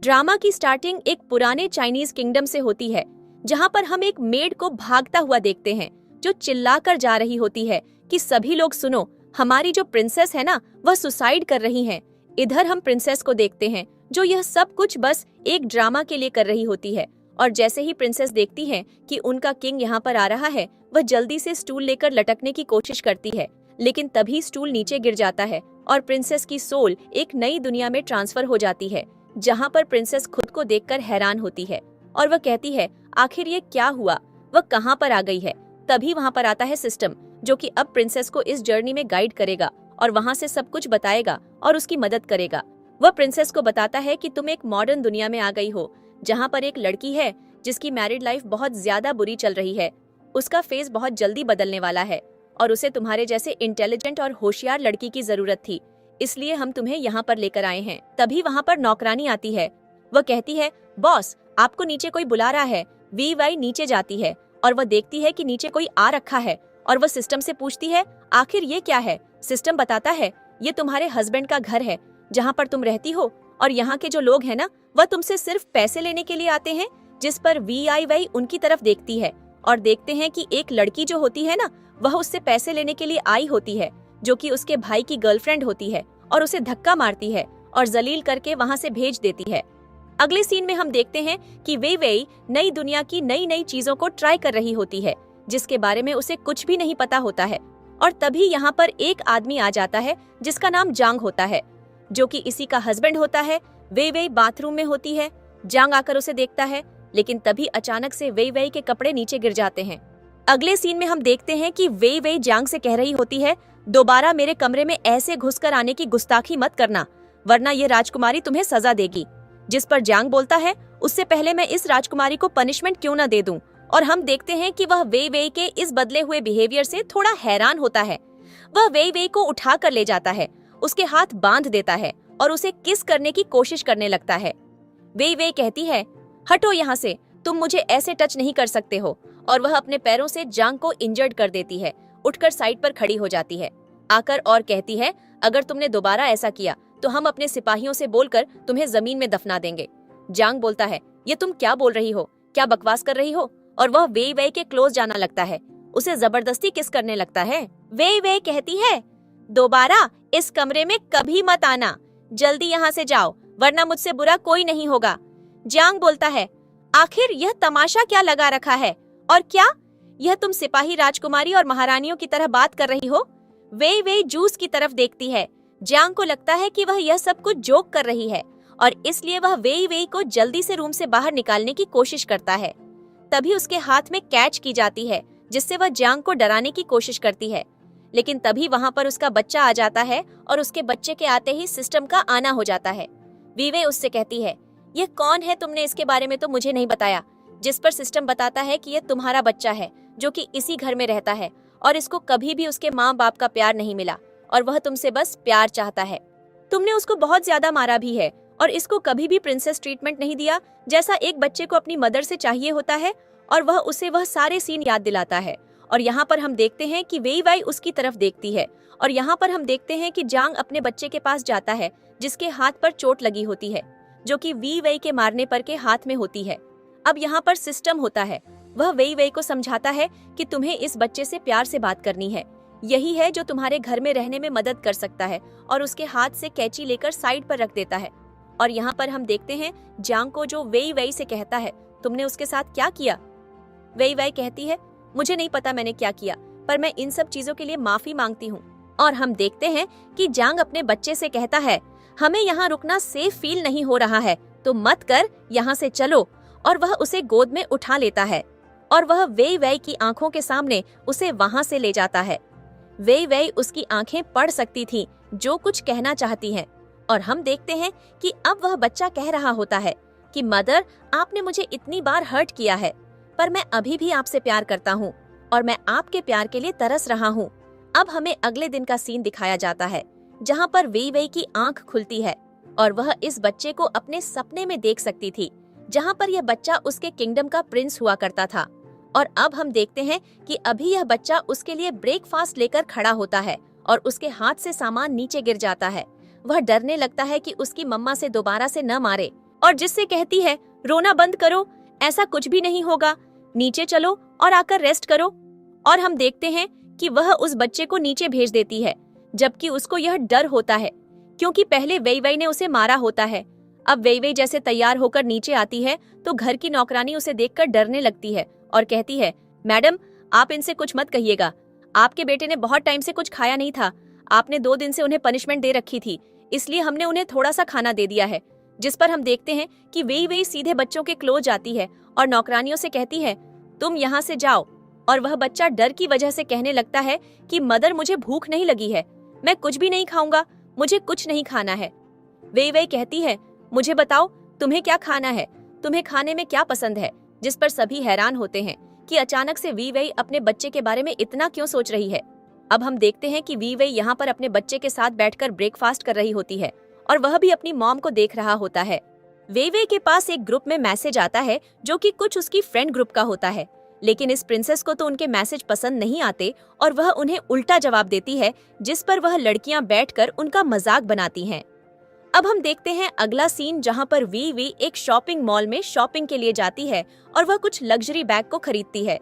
Drama की starting एक पुराने चाइनीज किंगडम से होती है, जहाँ पर हम एक मेड को भागता हुआ देखते हैं जो चिल्लाकर जा रही होती है कि सभी लोग सुनो, हमारी जो प्रिंसेस है ना, वह सुसाइड कर रही है। इधर हम प्रिंसेस को देखते हैं जो यह सब कुछ बस एक ड्रामा के लिए कर रही होती है। और जैसे ही प्रिंसेस देखती है कि उनका किंग यहाँ पर आ रहा है, वह जल्दी से स्टूल लेकर लटकने की कोशिश करती है, लेकिन तभी स्टूल नीचे गिर जाता है और प्रिंसेस की सोल एक नई दुनिया में ट्रांसफर हो जाती है, जहाँ पर प्रिंसेस खुद को देखकर हैरान होती है और वह कहती है आखिर ये क्या हुआ, वह कहाँ पर आ गई है। तभी वहाँ पर आता है सिस्टम, जो कि अब प्रिंसेस को इस जर्नी में गाइड करेगा और वहाँ से सब कुछ बताएगा और उसकी मदद करेगा। वह प्रिंसेस को बताता है कि तुम एक मॉडर्न दुनिया में आ गई हो, जहाँ पर एक लड़की है जिसकी मैरिड लाइफ बहुत ज्यादा बुरी चल रही है। उसका फेस बहुत जल्दी बदलने वाला है और उसे तुम्हारे जैसे इंटेलिजेंट और होशियार लड़की की जरूरत थी, इसलिए हम तुम्हें यहाँ पर लेकर आए हैं। तभी वहाँ पर नौकरानी आती है। वह कहती है बॉस, आपको नीचे कोई बुला रहा है। वी वाई नीचे जाती है और वह देखती है कि नीचे कोई आ रखा है और वह सिस्टम से पूछती है आखिर ये क्या है। सिस्टम बताता है ये तुम्हारे हस्बैंड का घर है जहाँ पर तुम रहती हो, और यहाँ के जो लोग हैं ना, वह तुमसे सिर्फ पैसे लेने के लिए आते हैं। जिस पर वी आई वाई उनकी तरफ देखती है और देखते हैं कि एक लड़की जो होती है ना, वह उससे पैसे लेने के लिए आई होती है, जो कि उसके भाई की गर्लफ्रेंड होती है, और उसे धक्का मारती है और जलील करके वहाँ से भेज देती है। अगले सीन में हम देखते हैं कि वे वेई नई दुनिया की नई नई चीजों को ट्राई कर रही होती है, जिसके बारे में उसे कुछ भी नहीं पता होता है। और तभी यहाँ पर एक आदमी आ जाता है जिसका नाम जांग होता है, जो कि इसी का हस्बैंड होता है। वे वेई बाथरूम में होती है, जांग आकर उसे देखता है, लेकिन तभी अचानक से वे वेई के कपड़े नीचे गिर जाते हैं। अगले सीन में हम देखते हैं कि वे वेई जांग से कह रही होती है दोबारा मेरे कमरे में ऐसे घुसकर आने की गुस्ताखी मत करना, वरना ये राजकुमारी तुम्हें सजा देगी। जिस पर जांग बोलता है उससे पहले मैं इस राजकुमारी को पनिशमेंट क्यों न दे दूं। और हम देखते हैं कि वह वे वेई के इस बदले हुए बिहेवियर से थोड़ा हैरान होता है। वह वे वेई को उठा कर ले जाता है, उसके हाथ बांध देता है और उसे किस करने की कोशिश करने लगता है। वे वेई कहती है हटो यहाँ से, तुम मुझे ऐसे टच नहीं कर सकते हो, और वह अपने पैरों से जांग को इंजर्ड कर देती है। उठकर साइड पर खड़ी हो जाती है आकर और कहती है अगर तुमने दोबारा ऐसा किया तो हम अपने सिपाहियों से बोलकर तुम्हें जमीन में दफना देंगे। जांग बोलता है ये तुम क्या बोल रही हो, क्या बकवास कर रही हो, और वह वे वेई के क्लोज जाना लगता है, उसे जबरदस्ती किस करने लगता है। वे वेई कहती है दोबारा इस कमरे में कभी मत आना, जल्दी यहाँ से जाओ, वरना मुझसे बुरा कोई नहीं होगा। जांग बोलता है आखिर यह तमाशा क्या लगा रखा है, और क्या यह तुम सिपाही राजकुमारी और महारानियों की तरह बात कर रही हो। वे वेई जूस की तरफ देखती है। जांग को लगता है कि वह यह सब कुछ जोक कर रही है और इसलिए वह वे वेई को जल्दी से रूम से बाहर निकालने की कोशिश करता है। तभी उसके हाथ में कैच की जाती है, जिससे वह जांग को डराने की कोशिश करती है, लेकिन तभी वहाँ पर उसका बच्चा आ जाता है और उसके बच्चे के आते ही सिस्टम का आना हो जाता है। वी वेई उससे कहती है यह कौन है, तुमने इसके बारे में तो मुझे नहीं बताया। जिस पर सिस्टम बताता है कि यह तुम्हारा बच्चा है जो कि इसी घर में रहता है और इसको कभी भी उसके माँ बाप का प्यार नहीं मिला और वह तुमसे बस प्यार चाहता है। तुमने उसको बहुत ज्यादा मारा भी है और इसको कभी भी प्रिंसेस ट्रीटमेंट नहीं दिया, जैसा एक बच्चे को अपनी मदर से चाहिए होता है, और वह उसे वह सारे सीन याद दिलाता है। और यहाँ पर हम देखते हैं कि वेई वाई उसकी तरफ देखती है और यहाँ पर हम देखते हैं कि जांग अपने बच्चे के पास जाता है जिसके हाथ पर चोट लगी होती है, जो कि वी वेई के मारने पर के हाथ में होती है। अब यहाँ पर सिस्टम होता है, वह वेई वेई को समझाता है कि तुम्हें इस बच्चे से प्यार से बात करनी है, यही है जो तुम्हारे घर में रहने में मदद कर सकता है, और उसके हाथ से कैंची लेकर साइड पर रख देता है। और यहाँ पर हम देखते हैं जांग को, जो वेई वेई से कहता है तुमने उसके साथ क्या किया। वेई वेई कहती है मुझे नहीं पता मैंने क्या किया, पर मैं इन सब चीजों के लिए माफी मांगती हूँ। और हम देखते हैं कि जांग अपने बच्चे से कहता है हमें यहाँ रुकना सेफ फील नहीं हो रहा है, तो मत कर, यहाँ से चलो। और वह उसे गोद में उठा लेता है और वह वेई वेई की आंखों के सामने उसे वहां से ले जाता है। वेई वेई उसकी आंखें पढ़ सकती थी जो कुछ कहना चाहती हैं, और हम देखते हैं कि अब वह बच्चा कह रहा होता है कि मदर, आपने मुझे इतनी बार हर्ट किया है, पर मैं अभी भी आपसे प्यार करता हूँ और मैं आपके प्यार के लिए तरस रहा हूँ। अब हमें अगले दिन का सीन दिखाया जाता है जहाँ पर वेई वेई की आंख खुलती है और वह इस बच्चे को अपने सपने में देख सकती थी, जहाँ पर यह बच्चा उसके किंगडम का प्रिंस हुआ करता था। और अब हम देखते हैं कि अभी यह बच्चा उसके लिए ब्रेकफास्ट लेकर खड़ा होता है और उसके हाथ से सामान नीचे गिर जाता है। वह डरने लगता है कि उसकी मम्मा से दोबारा से न मारे, और जिससे कहती है रोना बंद करो, ऐसा कुछ भी नहीं होगा, नीचे चलो और आकर रेस्ट करो। और हम देखते हैं कि वह उस बच्चे को नीचे भेज देती है, जबकि उसको यह डर होता है क्योंकि पहले वेई वेई ने उसे मारा होता है। अब वेई वेई जैसे तैयार होकर नीचे आती है तो घर की नौकरानी उसे देखकर डरने लगती है और कहती है, मैडम आप इनसे कुछ मत कहिएगा, आपके बेटे ने बहुत टाइम से कुछ खाया नहीं था, आपने 2 दिन से उन्हें पनिशमेंट दे रखी थी, इसलिए हमने उन्हें थोड़ा सा खाना दे दिया है। जिस पर हम देखते हैं कि वेई वेई सीधे बच्चों के क्लोज जाती है और नौकरानियों से कहती है, तुम यहाँ से जाओ। और वह बच्चा डर की वजह से कहने लगता है कि मदर मुझे भूख नहीं लगी है, मैं कुछ भी नहीं खाऊंगा, मुझे कुछ नहीं खाना है। वेई वेई कहती है, मुझे बताओ तुम्हें क्या खाना है, तुम्हें खाने में क्या पसंद है। जिस पर सभी हैरान होते हैं कि अचानक से वेई वेई अपने बच्चे के बारे में इतना क्यों सोच रही है। अब हम देखते हैं कि वेई वेई यहाँ पर अपने बच्चे के साथ बैठकर ब्रेकफास्ट कर रही होती है और वह भी अपनी मॉम को देख रहा होता है। वेई वेई के पास एक ग्रुप में मैसेज आता है जो कि कुछ उसकी फ्रेंड ग्रुप का होता है, लेकिन इस प्रिंसेस को तो उनके मैसेज पसंद नहीं आते और वह उन्हें उल्टा जवाब देती है, जिस पर वह लड़कियां बैठकर उनका मजाक बनाती हैं। अब हम देखते हैं अगला सीन जहां पर वेई वेई एक शॉपिंग मॉल में शॉपिंग के लिए जाती है और वह कुछ लग्जरी बैग को खरीदती है।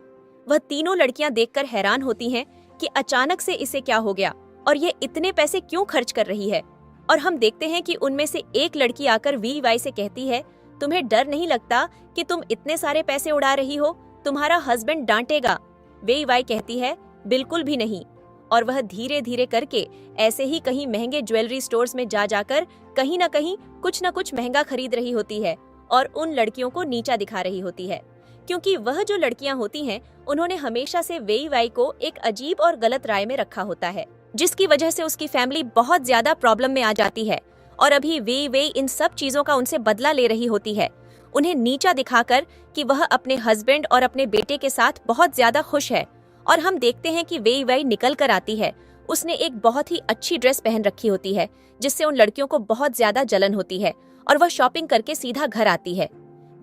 वह तीनों लड़कियां देखकर हैरान होती हैं कि अचानक से इसे क्या हो गया और ये इतने पैसे क्यों खर्च कर रही है। और हम देखते हैं कि उनमें से एक लड़की आकर वेई वेई से कहती है, तुम्हें डर नहीं लगता कि तुम इतने सारे पैसे उड़ा रही हो, तुम्हारा हस्बैंड डांटेगा। वेई वेई कहती है, बिल्कुल भी नहीं। और वह धीरे धीरे करके ऐसे ही कहीं महंगे ज्वेलरी स्टोर्स में जाकर कहीं ना कहीं कुछ न कुछ महंगा खरीद रही होती है और उन लड़कियों को नीचा दिखा रही होती है, क्योंकि वह जो लड़कियां होती हैं उन्होंने हमेशा से वेई वेई को एक अजीब और गलत राय में रखा होता है, जिसकी वजह से उसकी फैमिली बहुत ज्यादा प्रॉब्लम में आ जाती है। और अभी वेई वेई इन सब चीजों का उनसे बदला ले रही होती है, उन्हें नीचा दिखाकर कि वह अपने हस्बैंड और अपने बेटे के साथ बहुत ज्यादा खुश है। और हम देखते हैं कि वेई वेई निकल कर आती है, उसने एक बहुत ही अच्छी ड्रेस पहन रखी होती है जिससे उन लड़कियों को बहुत ज्यादा जलन होती है और वह शॉपिंग करके सीधा घर आती है,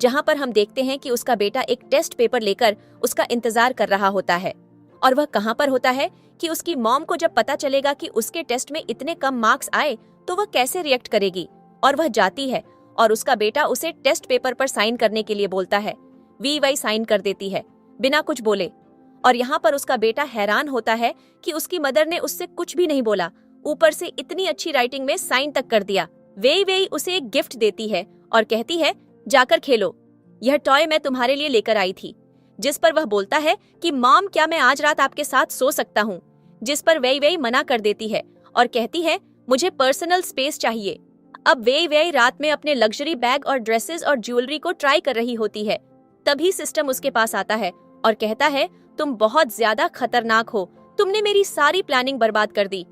जहां पर हम देखते हैं कि उसका बेटा एक टेस्ट पेपर लेकर उसका इंतजार कर रहा होता है। और वह कहां पर होता है कि उसकी मॉम को जब पता चलेगा कि उसके टेस्ट में इतने कम मार्क्स आए तो वह कैसे रिएक्ट करेगी। और वह जाती है और उसका बेटा उसे टेस्ट पेपर पर साइन करने के लिए बोलता है। वेई वेई साइन कर देती है बिना कुछ बोले। और यहाँ पर उसका बेटा हैरान होता है कि उसकी मदर ने उससे कुछ भी नहीं बोला, ऊपर से इतनी अच्छी राइटिंग में साइन तक कर दिया। वेई वेई उसे एक गिफ्ट देती है और कहती है, जाकर खेलो, यह टॉय मैं तुम्हारे लिए लेकर आई थी। जिस पर वह बोलता है कि मॉम क्या मैं आज रात आपके साथ सो सकता हूँ। जिस पर वेई वेई मना कर देती है और कहती है, मुझे पर्सनल स्पेस चाहिए। अब वेई वेई रात में अपने लग्जरी बैग और ड्रेसेस और ज्वेलरी को ट्राई कर रही होती है। तभी सिस्टम उसके पास आता है और कहता है, तुम बहुत ज्यादा खतरनाक हो, तुमने मेरी सारी प्लानिंग बर्बाद कर दी।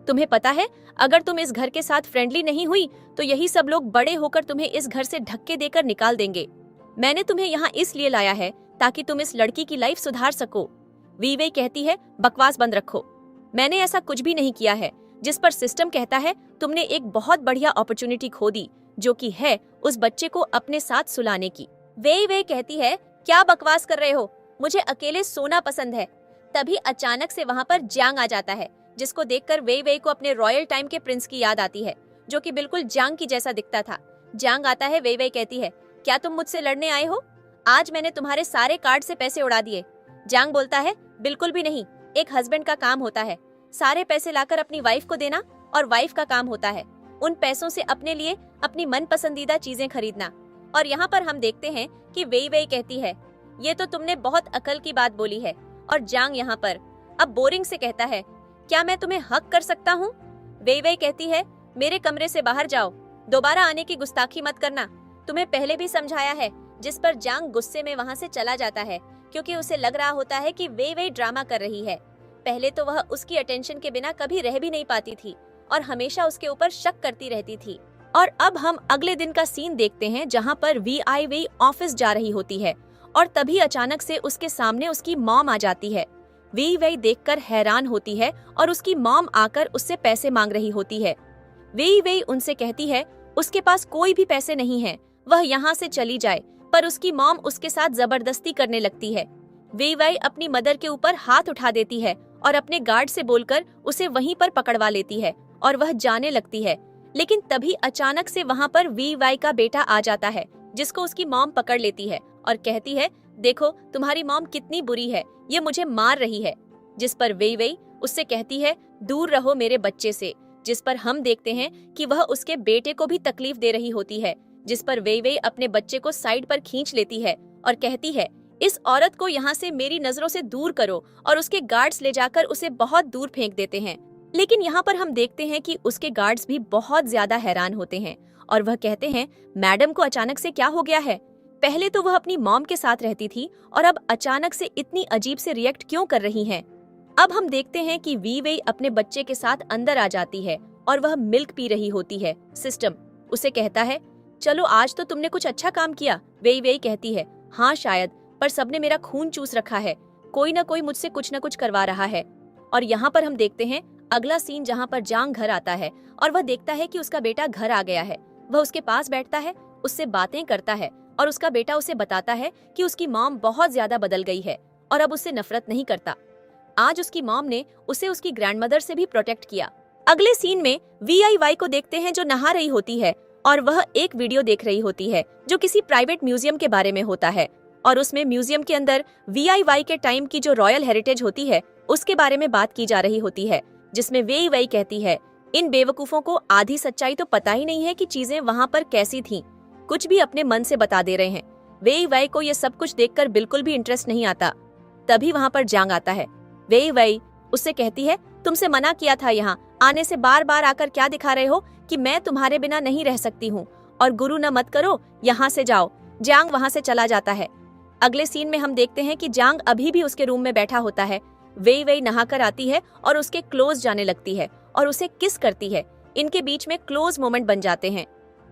तुम्हें पता है अगर तुम इस घर के साथ फ्रेंडली नहीं हुई तो यही सब लोग बड़े होकर तुम्हें इस घर से धक्के देकर निकाल देंगे। मैंने तुम्हें यहाँ इसलिए लाया है ताकि तुम इस लड़की की लाइफ सुधार सको। वेई वेई कहती है, बकवास बंद रखो, मैंने ऐसा कुछ भी नहीं किया है। जिस पर सिस्टम कहता है, तुमने एक बहुत बढ़िया अपॉर्चुनिटी खो दी, जो कि है उस बच्चे को अपने साथ सुलाने की। वेई वेई कहती है, क्या बकवास कर रहे हो, मुझे अकेले सोना पसंद है। तभी अचानक से वहाँ पर जांग आ जाता है, जिसको देखकर वेई वेई को अपने रॉयल टाइम के प्रिंस की याद आती है, जो कि बिल्कुल जांग की जैसा दिखता था। जांग आता है, वेई वेई कहती है, क्या तुम मुझसे लड़ने आए हो? आज मैंने तुम्हारे सारे कार्ड से पैसे उड़ा दिए। जांग बोलता है, बिल्कुल भी नहीं, एक हस्बैंड का काम होता है सारे पैसे लाकर अपनी वाइफ को देना, और वाइफ का काम होता है उन पैसों से अपने लिए अपनी मन पसंदीदा चीजें खरीदना। और यहाँ पर हम देखते हैं कि वेई वेई कहती है, ये तो तुमने बहुत अकल की बात बोली है। और जांग यहाँ पर अब बोरिंग से कहता है, क्या मैं तुम्हें हक कर सकता हूँ? वेई वेई कहती है, मेरे कमरे से बाहर जाओ, दोबारा आने की गुस्ताखी मत करना, तुम्हें पहले भी समझाया है। जिस पर जांग गुस्से में वहाँ से चला जाता है, क्योंकि उसे लग रहा होता है कि वेई वेई ड्रामा कर रही है। पहले तो वह उसकी अटेंशन के बिना कभी रह भी नहीं पाती थी और हमेशा उसके ऊपर शक करती रहती थी। और अब हम अगले दिन का सीन देखते हैं, जहाँ पर वेई वेई ऑफिस जा रही होती है और तभी अचानक से उसके सामने उसकी मॉम आ जाती है। वेई वेई देखकर हैरान होती है और उसकी मॉम आकर उससे पैसे मांग रही होती है। वेई वेई उनसे कहती है उसके पास कोई भी पैसे नहीं है, वह यहाँ से चली जाए, पर उसकी मॉम उसके साथ जबरदस्ती करने लगती है। वेई वेई अपनी मदर के ऊपर हाथ उठा देती है और अपने गार्ड से बोलकर उसे वहीं पर पकड़वा लेती है और वह जाने लगती है। लेकिन तभी अचानक से वहाँ पर वी वाई का बेटा आ जाता है, जिसको उसकी मॉम पकड़ लेती है और कहती है, देखो तुम्हारी मॉम कितनी बुरी है, ये मुझे मार रही है। जिस पर वेई वेई उससे कहती है, दूर रहो मेरे बच्चे से। जिस पर हम देखते हैं कि वह उसके बेटे को भी तकलीफ दे रही होती है, जिस पर वेई वेई अपने बच्चे को साइड पर खींच लेती है और कहती है, इस औरत को यहाँ से मेरी नजरों से दूर करो, और उसके गार्ड्स ले जाकर उसे बहुत दूर फेंक देते हैं। लेकिन यहाँ पर हम देखते हैं कि उसके गार्ड्स भी बहुत ज्यादा हैरान होते हैं और वह कहते हैं, मैडम को अचानक से क्या हो गया है? पहले तो वह अपनी मॉम के साथ रहती थी और अब अचानक से इतनी अजीब से रिएक्ट क्यों कर रही हैं? अब हम देखते हैं कि वी वेई अपने बच्चे के साथ अंदर आ जाती है और वह मिल्क पी रही होती है। सिस्टम उसे कहता है, चलो आज तो तुमने कुछ अच्छा काम किया। वेई वेई कहती है, हाँ शायद, पर सबने मेरा खून चूस रखा है, कोई ना कोई मुझसे कुछ न कुछ करवा रहा है। और यहाँ पर हम देखते हैं अगला सीन, जहाँ पर जांग घर आता है और वह देखता है कि उसका बेटा घर आ गया है। वह उसके पास बैठता है, उससे बातें करता है और उसका बेटा उसे बताता है कि उसकी मॉम बहुत ज्यादा बदल गई है और अब उससे नफरत नहीं करता। आज उसकी मॉम ने उसे उसकी ग्रैंडमदर से भी प्रोटेक्ट किया। अगले सीन में वीआईवाई को देखते हैं जो नहा रही होती है और वह एक वीडियो देख रही होती है जो किसी प्राइवेट म्यूजियम के बारे में होता है और उसमें म्यूजियम के अंदर वीआईवाई के टाइम की जो रॉयल हेरिटेज होती है उसके बारे में बात की जा रही होती है, जिसमें वीआईवाई कहती है, इन बेवकूफों को आधी सच्चाई तो पता ही नहीं है कि चीजें वहाँ पर कैसी थीं, कुछ भी अपने मन से बता दे रहे हैं। वीआईवाई को ये सब कुछ देखकर बिल्कुल भी इंटरेस्ट नहीं आता। तभी वहाँ पर जांग आता है। वीआईवाई उससे कहती है, तुमसे मना किया था यहाँ आने से, बार बार आकर क्या दिखा रहे हो कि मैं तुम्हारे बिना नहीं रह सकती हूँ, और गुरु न मत करो, यहाँ से जाओ। जांग वहाँ से चला जाता है। अगले सीन में हम देखते हैं कि जांग अभी भी उसके रूम में बैठा होता है। वीआईवाई नहाकर आती है और उसके क्लोज जाने लगती है और उसे किस करती है। इनके बीच में क्लोज मोमेंट बन जाते हैं।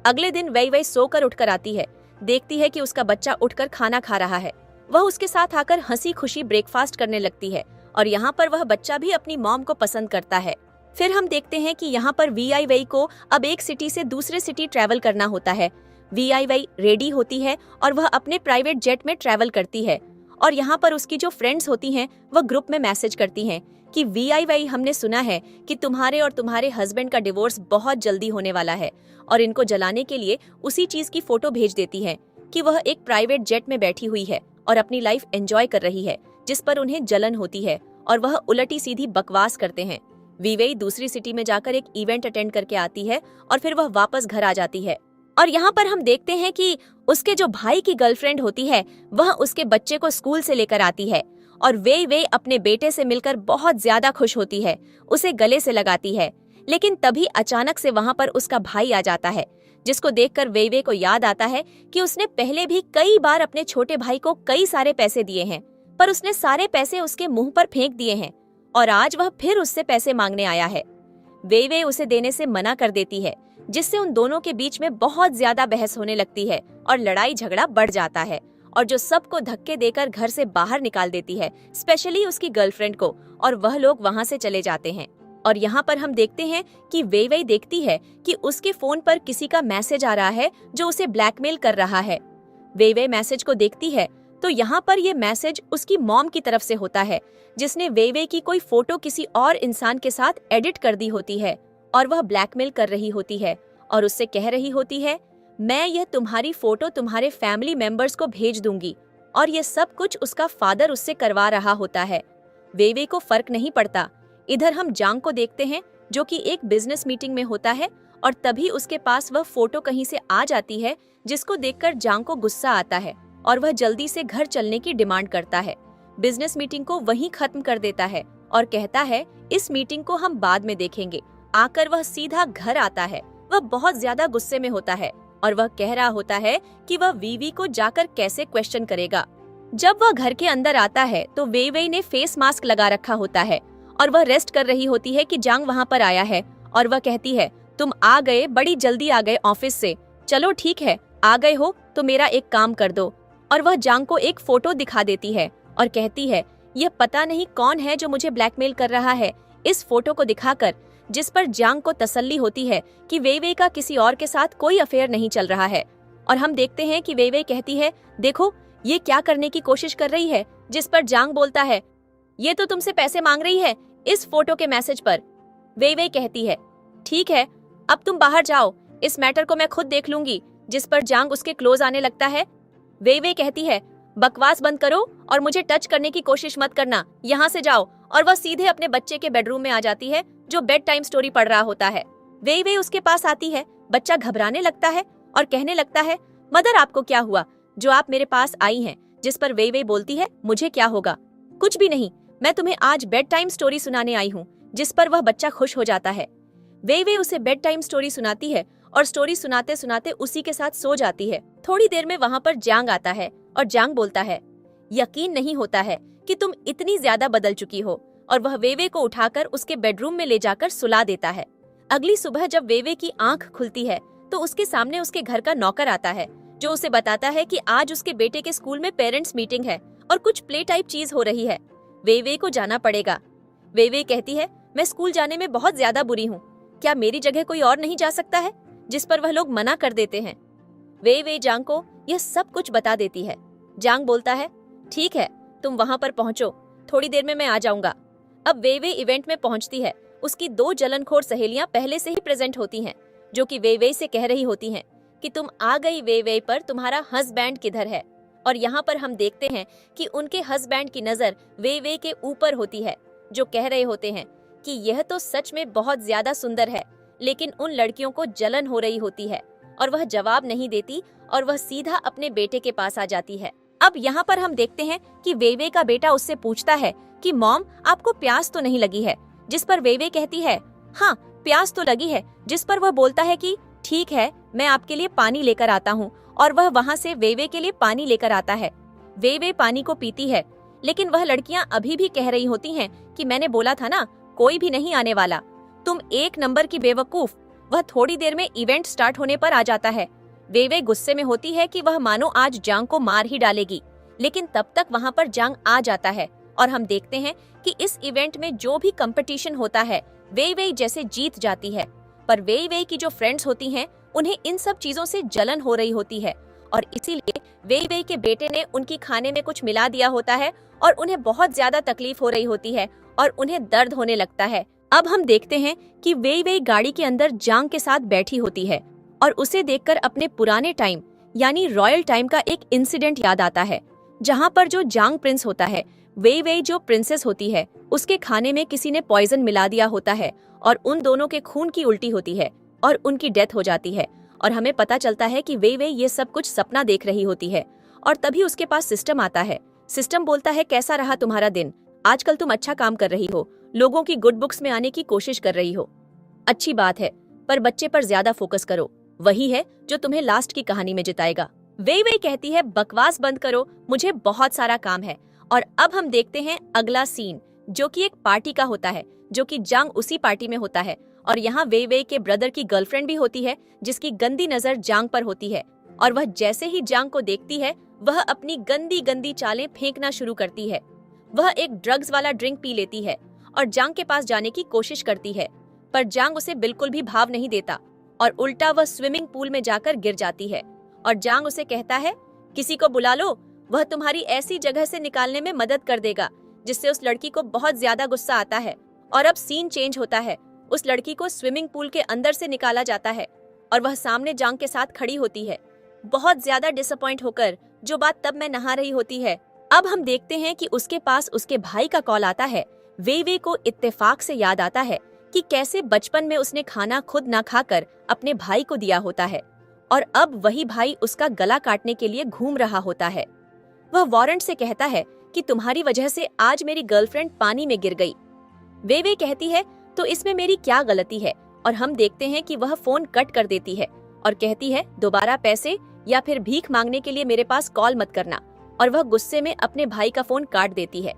अगले दिन वीआईवाई सोकर उठकर आती है, देखती है कि उसका बच्चा उठकर खाना खा रहा है। वह उसके साथ आकर हंसी खुशी ब्रेकफास्ट करने लगती है और यहाँ पर वह बच्चा भी अपनी मॉम को पसंद करता है। फिर हम देखते हैं कि यहाँ पर वीआईवाई को अब एक सिटी से दूसरे सिटी ट्रैवल करना होता है। वीआईवाई रेडी होती है और वह अपने प्राइवेट जेट में ट्रैवल करती है और यहाँ पर उसकी जो फ्रेंड्स होती हैं वह ग्रुप में मैसेज करती हैं कि वीआईवाई, हमने सुना है कि तुम्हारे और तुम्हारे हस्बैंड का डिवोर्स बहुत जल्दी होने वाला है, और इनको जलाने के लिए उसी चीज की फोटो भेज देती है कि वह एक प्राइवेट जेट में बैठी हुई है और अपनी लाइफ एंजॉय कर रही है, जिस पर उन्हें जलन होती है और वह उलटी सीधी बकवास करते हैं। वीआईवाई दूसरी सिटी में जाकर एक इवेंट अटेंड करके आती है और फिर वह वापस घर आ जाती है। और यहाँ पर हम देखते हैं कि उसके जो भाई की गर्लफ्रेंड होती है वह उसके बच्चे को स्कूल से लेकर आती है और वीआईवाई अपने बेटे से मिलकर बहुत ज्यादा खुश होती है, उसे गले से लगाती है। लेकिन तभी अचानक से वहाँ पर उसका भाई आ जाता है, जिसको देखकर वीआईवाई को याद आता है कि उसने पहले भी कई बार अपने छोटे भाई को कई सारे पैसे दिए हैं, पर उसने सारे पैसे उसके मुंह पर फेंक दिए हैं और आज वह फिर उससे पैसे मांगने आया है। वीआईवाई उसे देने से मना कर देती है, जिससे उन दोनों के बीच में बहुत ज्यादा बहस होने लगती है और लड़ाई झगड़ा बढ़ जाता है और जो सबको धक्के देकर घर से बाहर निकाल देती है, स्पेशली उसकी गर्लफ्रेंड को, और वह लोग वहाँ से चले जाते हैं। और यहाँ पर हम देखते हैं कि वीआईवाई देखती है कि उसके फोन पर किसी का मैसेज आ रहा है जो उसे ब्लैकमेल कर रहा है। वीआईवाई मैसेज को देखती है तो यहाँ पर ये मैसेज उसकी मॉम की तरफ से होता है, जिसने वीआईवाई की कोई फोटो किसी और इंसान के साथ एडिट कर दी होती है और वह ब्लैकमेल कर रही होती है और उससे कह रही होती है, मैं यह तुम्हारी फोटो तुम्हारे फैमिली मेंबर्स को भेज दूंगी, और ये सब कुछ उसका फादर उससे करवा रहा होता है। वीआईवाई को फर्क नहीं पड़ता। इधर हम जांग को देखते हैं जो कि एक बिजनेस मीटिंग में होता है और तभी उसके पास वह फोटो कहीं से आ जाती है, जिसको देखकर जांग को गुस्सा आता है और वह जल्दी से घर चलने की डिमांड करता है। बिजनेस मीटिंग को वहीं खत्म कर देता है और कहता है, इस मीटिंग को हम बाद में देखेंगे। आकर वह सीधा घर आता है। वह बहुत ज्यादा गुस्से में होता है और वह कह रहा होता है कि वह वीवी को जाकर कैसे क्वेश्चन करेगा। जब वह घर के अंदर आता है तो वीवी ने फेस मास्क लगा रखा होता है और वह रेस्ट कर रही होती है कि जांग वहाँ पर आया है और वह कहती है, तुम आ गए, बड़ी जल्दी आ गए ऑफिस से, चलो ठीक है, आ गए हो तो मेरा एक काम कर दो। और वह जांग को एक फोटो दिखा देती है और कहती है, यह पता नहीं कौन है जो मुझे ब्लैकमेल कर रहा है, इस फोटो को दिखाकर, जिस पर जांग को तसल्ली होती है कि वीवी का किसी और के साथ कोई अफेयर नहीं चल रहा है। और हम देखते हैं कि वीवी कहती है, देखो ये क्या करने की कोशिश कर रही है, जिस पर जांग बोलता है, ये तो तुमसे पैसे मांग रही है इस फोटो के मैसेज पर। वीवी कहती है, ठीक है, अब तुम बाहर जाओ, इस मैटर को मैं खुद देख लूंगी। जिस पर जांग उसके क्लोज आने लगता है। वे कहती है, बकवास बंद करो और मुझे टच करने की कोशिश मत करना, यहाँ से जाओ। और वह सीधे अपने बच्चे के बेडरूम में आ जाती है जो बेड टाइम स्टोरी पढ़ रहा होता है। वे उसके पास आती है। बच्चा घबराने लगता है और कहने लगता है, मदर आपको क्या हुआ जो आप मेरे पास आई हैं? जिस पर वे बोलती है, मुझे क्या होगा, कुछ भी नहीं, मैं तुम्हें आज बेड टाइम स्टोरी सुनाने आई हूँ। जिस पर वह बच्चा खुश हो जाता है। वे उसे बेड टाइम स्टोरी सुनाती है और स्टोरी सुनाते सुनाते उसी के साथ सो जाती है। थोड़ी देर में वहाँ पर जांग आता है और जांग बोलता है, यकीन नहीं होता है कि तुम इतनी ज्यादा बदल चुकी हो। और वह वे को उठाकर उसके बेडरूम में ले जाकर सुला देता है। अगली सुबह जब वे की आंख खुलती है तो उसके सामने उसके घर का नौकर आता है जो उसे बताता है कि आज उसके बेटे के स्कूल में पेरेंट्स मीटिंग है और कुछ प्ले टाइप चीज हो रही है, वे को जाना पड़ेगा। वे कहती है, मैं स्कूल जाने में बहुत ज्यादा बुरी हूँ, क्या मेरी जगह कोई और नहीं जा सकता है? जिस पर वह लोग मना कर देते हैं। वे जांग को यह सब कुछ बता देती है। जांग बोलता है, ठीक है, तुम वहां पर पहुंचो, थोड़ी देर में मैं आ जाऊंगा। अब वे इवेंट में पहुंचती है। उसकी 2 जलनखोर सहेलियां पहले से ही प्रेजेंट होती हैं, जो कि वे से कह रही होती हैं कि तुम आ गई वे पर तुम्हारा हस्बैंड किधर है। और यहाँ पर हम देखते हैं कि उनके हस्बैंड की नजर वे के ऊपर होती है, जो कह रहे होते हैं कि यह तो सच में बहुत ज्यादा सुंदर है। लेकिन उन लड़कियों को जलन हो रही होती है और वह जवाब नहीं देती और वह सीधा अपने बेटे के पास आ जाती है। अब यहाँ पर हम देखते हैं कि वे का बेटा उससे पूछता है कि मॉम, आपको प्यास तो नहीं लगी है? जिस पर वे कहती है, हाँ प्यास तो लगी है। जिस पर वह बोलता है कि ठीक है, मैं आपके लिए पानी लेकर आता हूँ। और वह वहाँ से वे के लिए पानी लेकर आता है। वे पानी को पीती है, लेकिन वह लड़कियाँ अभी भी कह रही होती हैं कि मैंने बोला था ना, कोई भी नहीं आने वाला, तुम एक नंबर की बेवकूफ। वह थोड़ी देर में इवेंट स्टार्ट होने पर आ जाता है। वे गुस्से में होती है कि वह मानो आज जांग को मार ही डालेगी, लेकिन तब तक वहाँ पर जांग आ जाता है और हम देखते हैं कि इस इवेंट में जो भी कंपटीशन होता है वे जैसे जीत जाती है। पर वे की जो फ्रेंड्स होती हैं उन्हें इन सब चीजों से जलन हो रही होती है और इसीलिए वे के बेटे ने उनकी खाने में कुछ मिला दिया होता है और उन्हें बहुत ज्यादा तकलीफ हो रही होती है और उन्हें दर्द होने लगता है। अब हम देखते हैं कि वे गाड़ी के अंदर जांग के साथ बैठी होती है और उसे देखकर अपने पुराने टाइम यानी रॉयल टाइम का एक इंसिडेंट याद आता है, जहां पर जो जांग प्रिंस होता है, वे जो प्रिंसेस होती है, उसके खाने में किसी ने पॉइजन मिला दिया होता है और उन दोनों के खून की उल्टी होती है और उनकी डेथ हो जाती है। और हमें पता चलता है कि वे ये सब कुछ सपना देख रही होती है। और तभी उसके पास सिस्टम आता है। सिस्टम बोलता है, कैसा रहा तुम्हारा दिन? आजकल तुम अच्छा काम कर रही हो, लोगों की गुड बुक्स में आने की कोशिश कर रही हो, अच्छी बात है, पर बच्चे पर ज्यादा फोकस करो, वही है जो तुम्हें लास्ट की कहानी में जिताएगा। वे कहती है, बकवास बंद करो, मुझे बहुत सारा काम है। और अब हम देखते हैं अगला सीन, जो कि एक पार्टी का होता है, जो कि जांग उसी पार्टी में होता है। और यहाँ वे के ब्रदर की गर्लफ्रेंड भी होती है, जिसकी गंदी नजर जांग पर होती है। और वह जैसे ही जांग को देखती है, वह अपनी गंदी गंदी चालें फेंकना शुरू करती है। वह एक ड्रग्स वाला ड्रिंक पी लेती है और जांग के पास जाने की कोशिश करती है, पर जांग उसे बिल्कुल भी भाव नहीं देता और उल्टा वह स्विमिंग पूल में जाकर गिर जाती है। और जांग उसे कहता है, किसी को बुला लो, वह तुम्हारी ऐसी जगह से निकालने में मदद कर देगा। जिससे उस लड़की को बहुत ज्यादा गुस्सा आता है। और अब सीन चेंज होता है, उस लड़की को स्विमिंग पूल के अंदर से निकाला जाता है और वह सामने जांग के साथ खड़ी होती है, बहुत ज्यादा डिसअपॉइंट होकर, जो बात तब मैं नहा रही होती है। अब हम देखते हैं कि उसके पास उसके भाई का कॉल आता है। वे को इत्तेफाक से याद आता है कि कैसे बचपन में उसने खाना खुद ना खाकर अपने भाई को दिया होता है और अब वही भाई उसका गला काटने के लिए घूम रहा होता है। वह वारंट से कहता है कि तुम्हारी वजह से आज मेरी गर्लफ्रेंड पानी में गिर गई। वे कहती है, तो इसमें मेरी क्या गलती है? और हम देखते हैं कि वह फोन कट कर देती है और कहती है, दोबारा पैसे या फिर भीख मांगने के लिए मेरे पास कॉल मत करना। और वह गुस्से में अपने भाई का फोन काट देती है।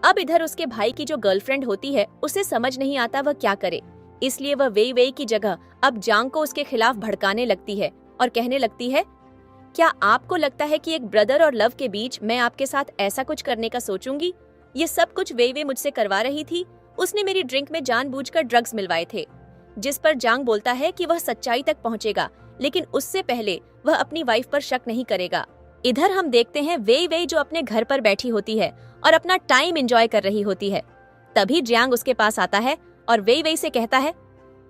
अब इधर उसके भाई की जो गर्लफ्रेंड होती है, उसे समझ नहीं आता वह क्या करे, इसलिए वह वे की जगह अब जांग को उसके खिलाफ भड़काने लगती है और कहने लगती है, क्या आपको लगता है कि एक ब्रदर और लव के बीच मैं आपके साथ ऐसा कुछ करने का सोचूंगी? ये सब कुछ वे मुझसे करवा रही थी, उसने मेरी ड्रिंक में जानबूझकर ड्रग्स मिलवाए थे। जिस पर जांग बोलता है कि वह सच्चाई तक पहुंचेगा, लेकिन उससे पहले वह अपनी वाइफ पर शक नहीं करेगा। इधर हम देखते हैं वे जो अपने घर पर बैठी होती है और अपना टाइम एंजॉय कर रही होती है। तभी जांग उसके पास आता है और वे से कहता है,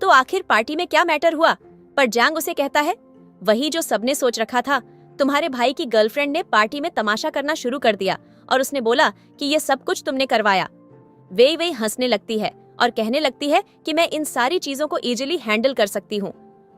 तो आखिर पार्टी में क्या मैटर हुआ? पर जांग उसे कहता है, वही जो सबने सोच रखा था। तुम्हारे भाई की गर्लफ्रेंड ने पार्टी में तमाशा करना शुरू कर दिया और उसने बोला कि ये सब कुछ तुमने करवाया। वेई वेई हंसने लगती है और कहने लगती है कि मैं इन सारी चीजों को इजीली हैंडल कर सकती हूँ,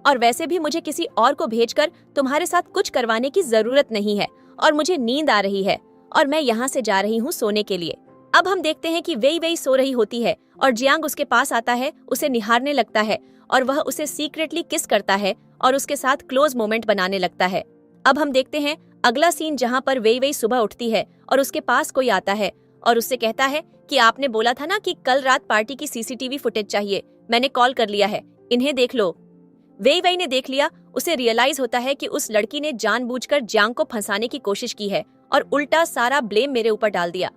और वैसे भी मुझे किसी और को भेजकर तुम्हारे साथ कुछ करवाने की जरूरत नहीं है, और मुझे नींद आ रही है और मैं यहाँ से जा रही हूँ सोने के लिए। अब हम देखते हैं कि वेई वेई सो रही होती है और जियांग उसके पास आता है, उसे निहारने लगता है और वह उसे सीक्रेटली किस करता है और उसके साथ क्लोज मोमेंट बनाने लगता है। अब हम देखते हैं अगला सीन, जहाँ पर वेई वेई सुबह उठती है और उसके पास कोई आता है और उससे कहता है कि आपने बोला था ना कि कल रात पार्टी की सीसीटीवी फुटेज चाहिए, मैंने कॉल कर लिया है, इन्हें देख लो। वेई वेई ने देख लिया। उसे रियलाइज होता है कि उस लड़की ने जानबूझकर जियांग को फंसाने की कोशिश की है और उल्टा सारा ब्लेम मेरे ऊपर डाल दिया।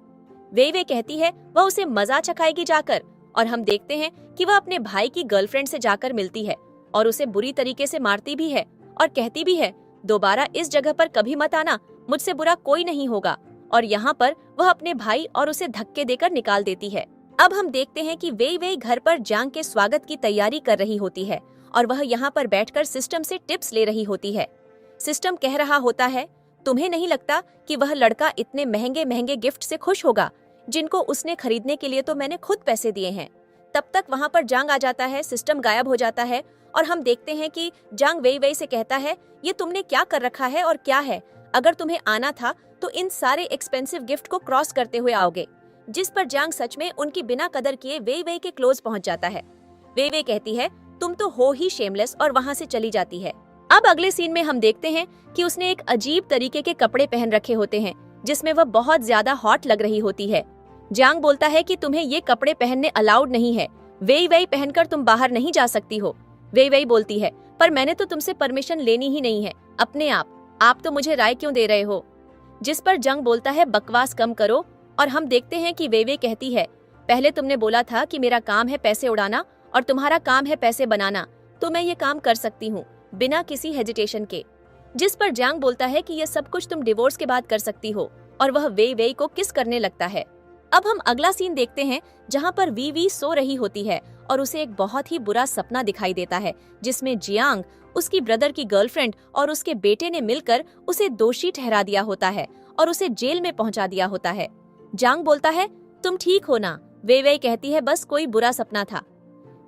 वेई वेई कहती है वह उसे मजा चखाएगी जाकर, और हम देखते हैं कि वह अपने भाई की गर्लफ्रेंड से जाकर मिलती है और उसे बुरी तरीके से मारती भी है और कहती भी है, दोबारा इस जगह पर कभी मत आना, मुझसे बुरा कोई नहीं होगा। और यहाँ पर वह अपने भाई और उसे धक्के देकर निकाल देती है। अब हम देखते हैं कि वेई वेई घर पर जियांग के स्वागत की तैयारी कर रही होती है और वह यहाँ पर बैठकर सिस्टम से टिप्स ले रही होती है। सिस्टम कह रहा होता है, तुम्हें नहीं लगता कि वह लड़का इतने महंगे महंगे गिफ्ट से खुश होगा, जिनको उसने खरीदने के लिए तो मैंने खुद पैसे दिए हैं। तब तक वहाँ पर जियांग आ जाता है, सिस्टम गायब हो जाता है और हम देखते हैं कि जियांग वेई वेई से कहता है, ये तुमने क्या कर रखा है और क्या है? अगर तुम्हें आना था तो इन सारे एक्सपेंसिव गिफ्ट को क्रॉस करते हुए आओगे। जिस पर जियांग सच में उनकी बिना कदर किए वेई वेई के क्लोज पहुंच जाता है। वेई वेई कहती है, तुम तो हो ही शेमलेस, और वहाँ से चली जाती है। अब अगले सीन में हम देखते हैं कि उसने एक अजीब तरीके के कपड़े पहन रखे होते हैं, जिसमें वह बहुत ज्यादा हॉट लग रही होती है। जियांग बोलता है कि तुम्हें ये कपड़े पहनने अलाउड नहीं है, वेई वेई पहनकर तुम बाहर नहीं जा सकती हो। वेई वेई बोलती है, पर मैंने तो तुमसे परमिशन लेनी ही नहीं है, अपने आप तो मुझे राय क्यों दे रहे हो? जिस पर जियांग बोलता है, बकवास कम करो। और हम देखते हैं कि वेई वेई कहती है, पहले तुमने बोला था कि मेरा काम है पैसे उड़ाना और तुम्हारा काम है पैसे बनाना, तो मैं ये काम कर सकती हूँ बिना किसी हेजिटेशन के। जिस पर जियांग बोलता है कि ये सब कुछ तुम डिवोर्स के बाद कर सकती हो, और वह वेई वेई को किस करने लगता है। अब हम अगला सीन देखते हैं, जहाँ पर वी वी सो रही होती है और उसे एक बहुत ही बुरा सपना दिखाई देता है, जिसमें जियांग, उसकी ब्रदर की गर्लफ्रेंड और उसके बेटे ने मिलकर उसे दोषी ठहरा दिया होता है और उसे जेल में पहुंचा दिया होता है। जियांग बोलता है, तुम ठीक हो ना? वेई वेई कहती है, बस कोई बुरा सपना था।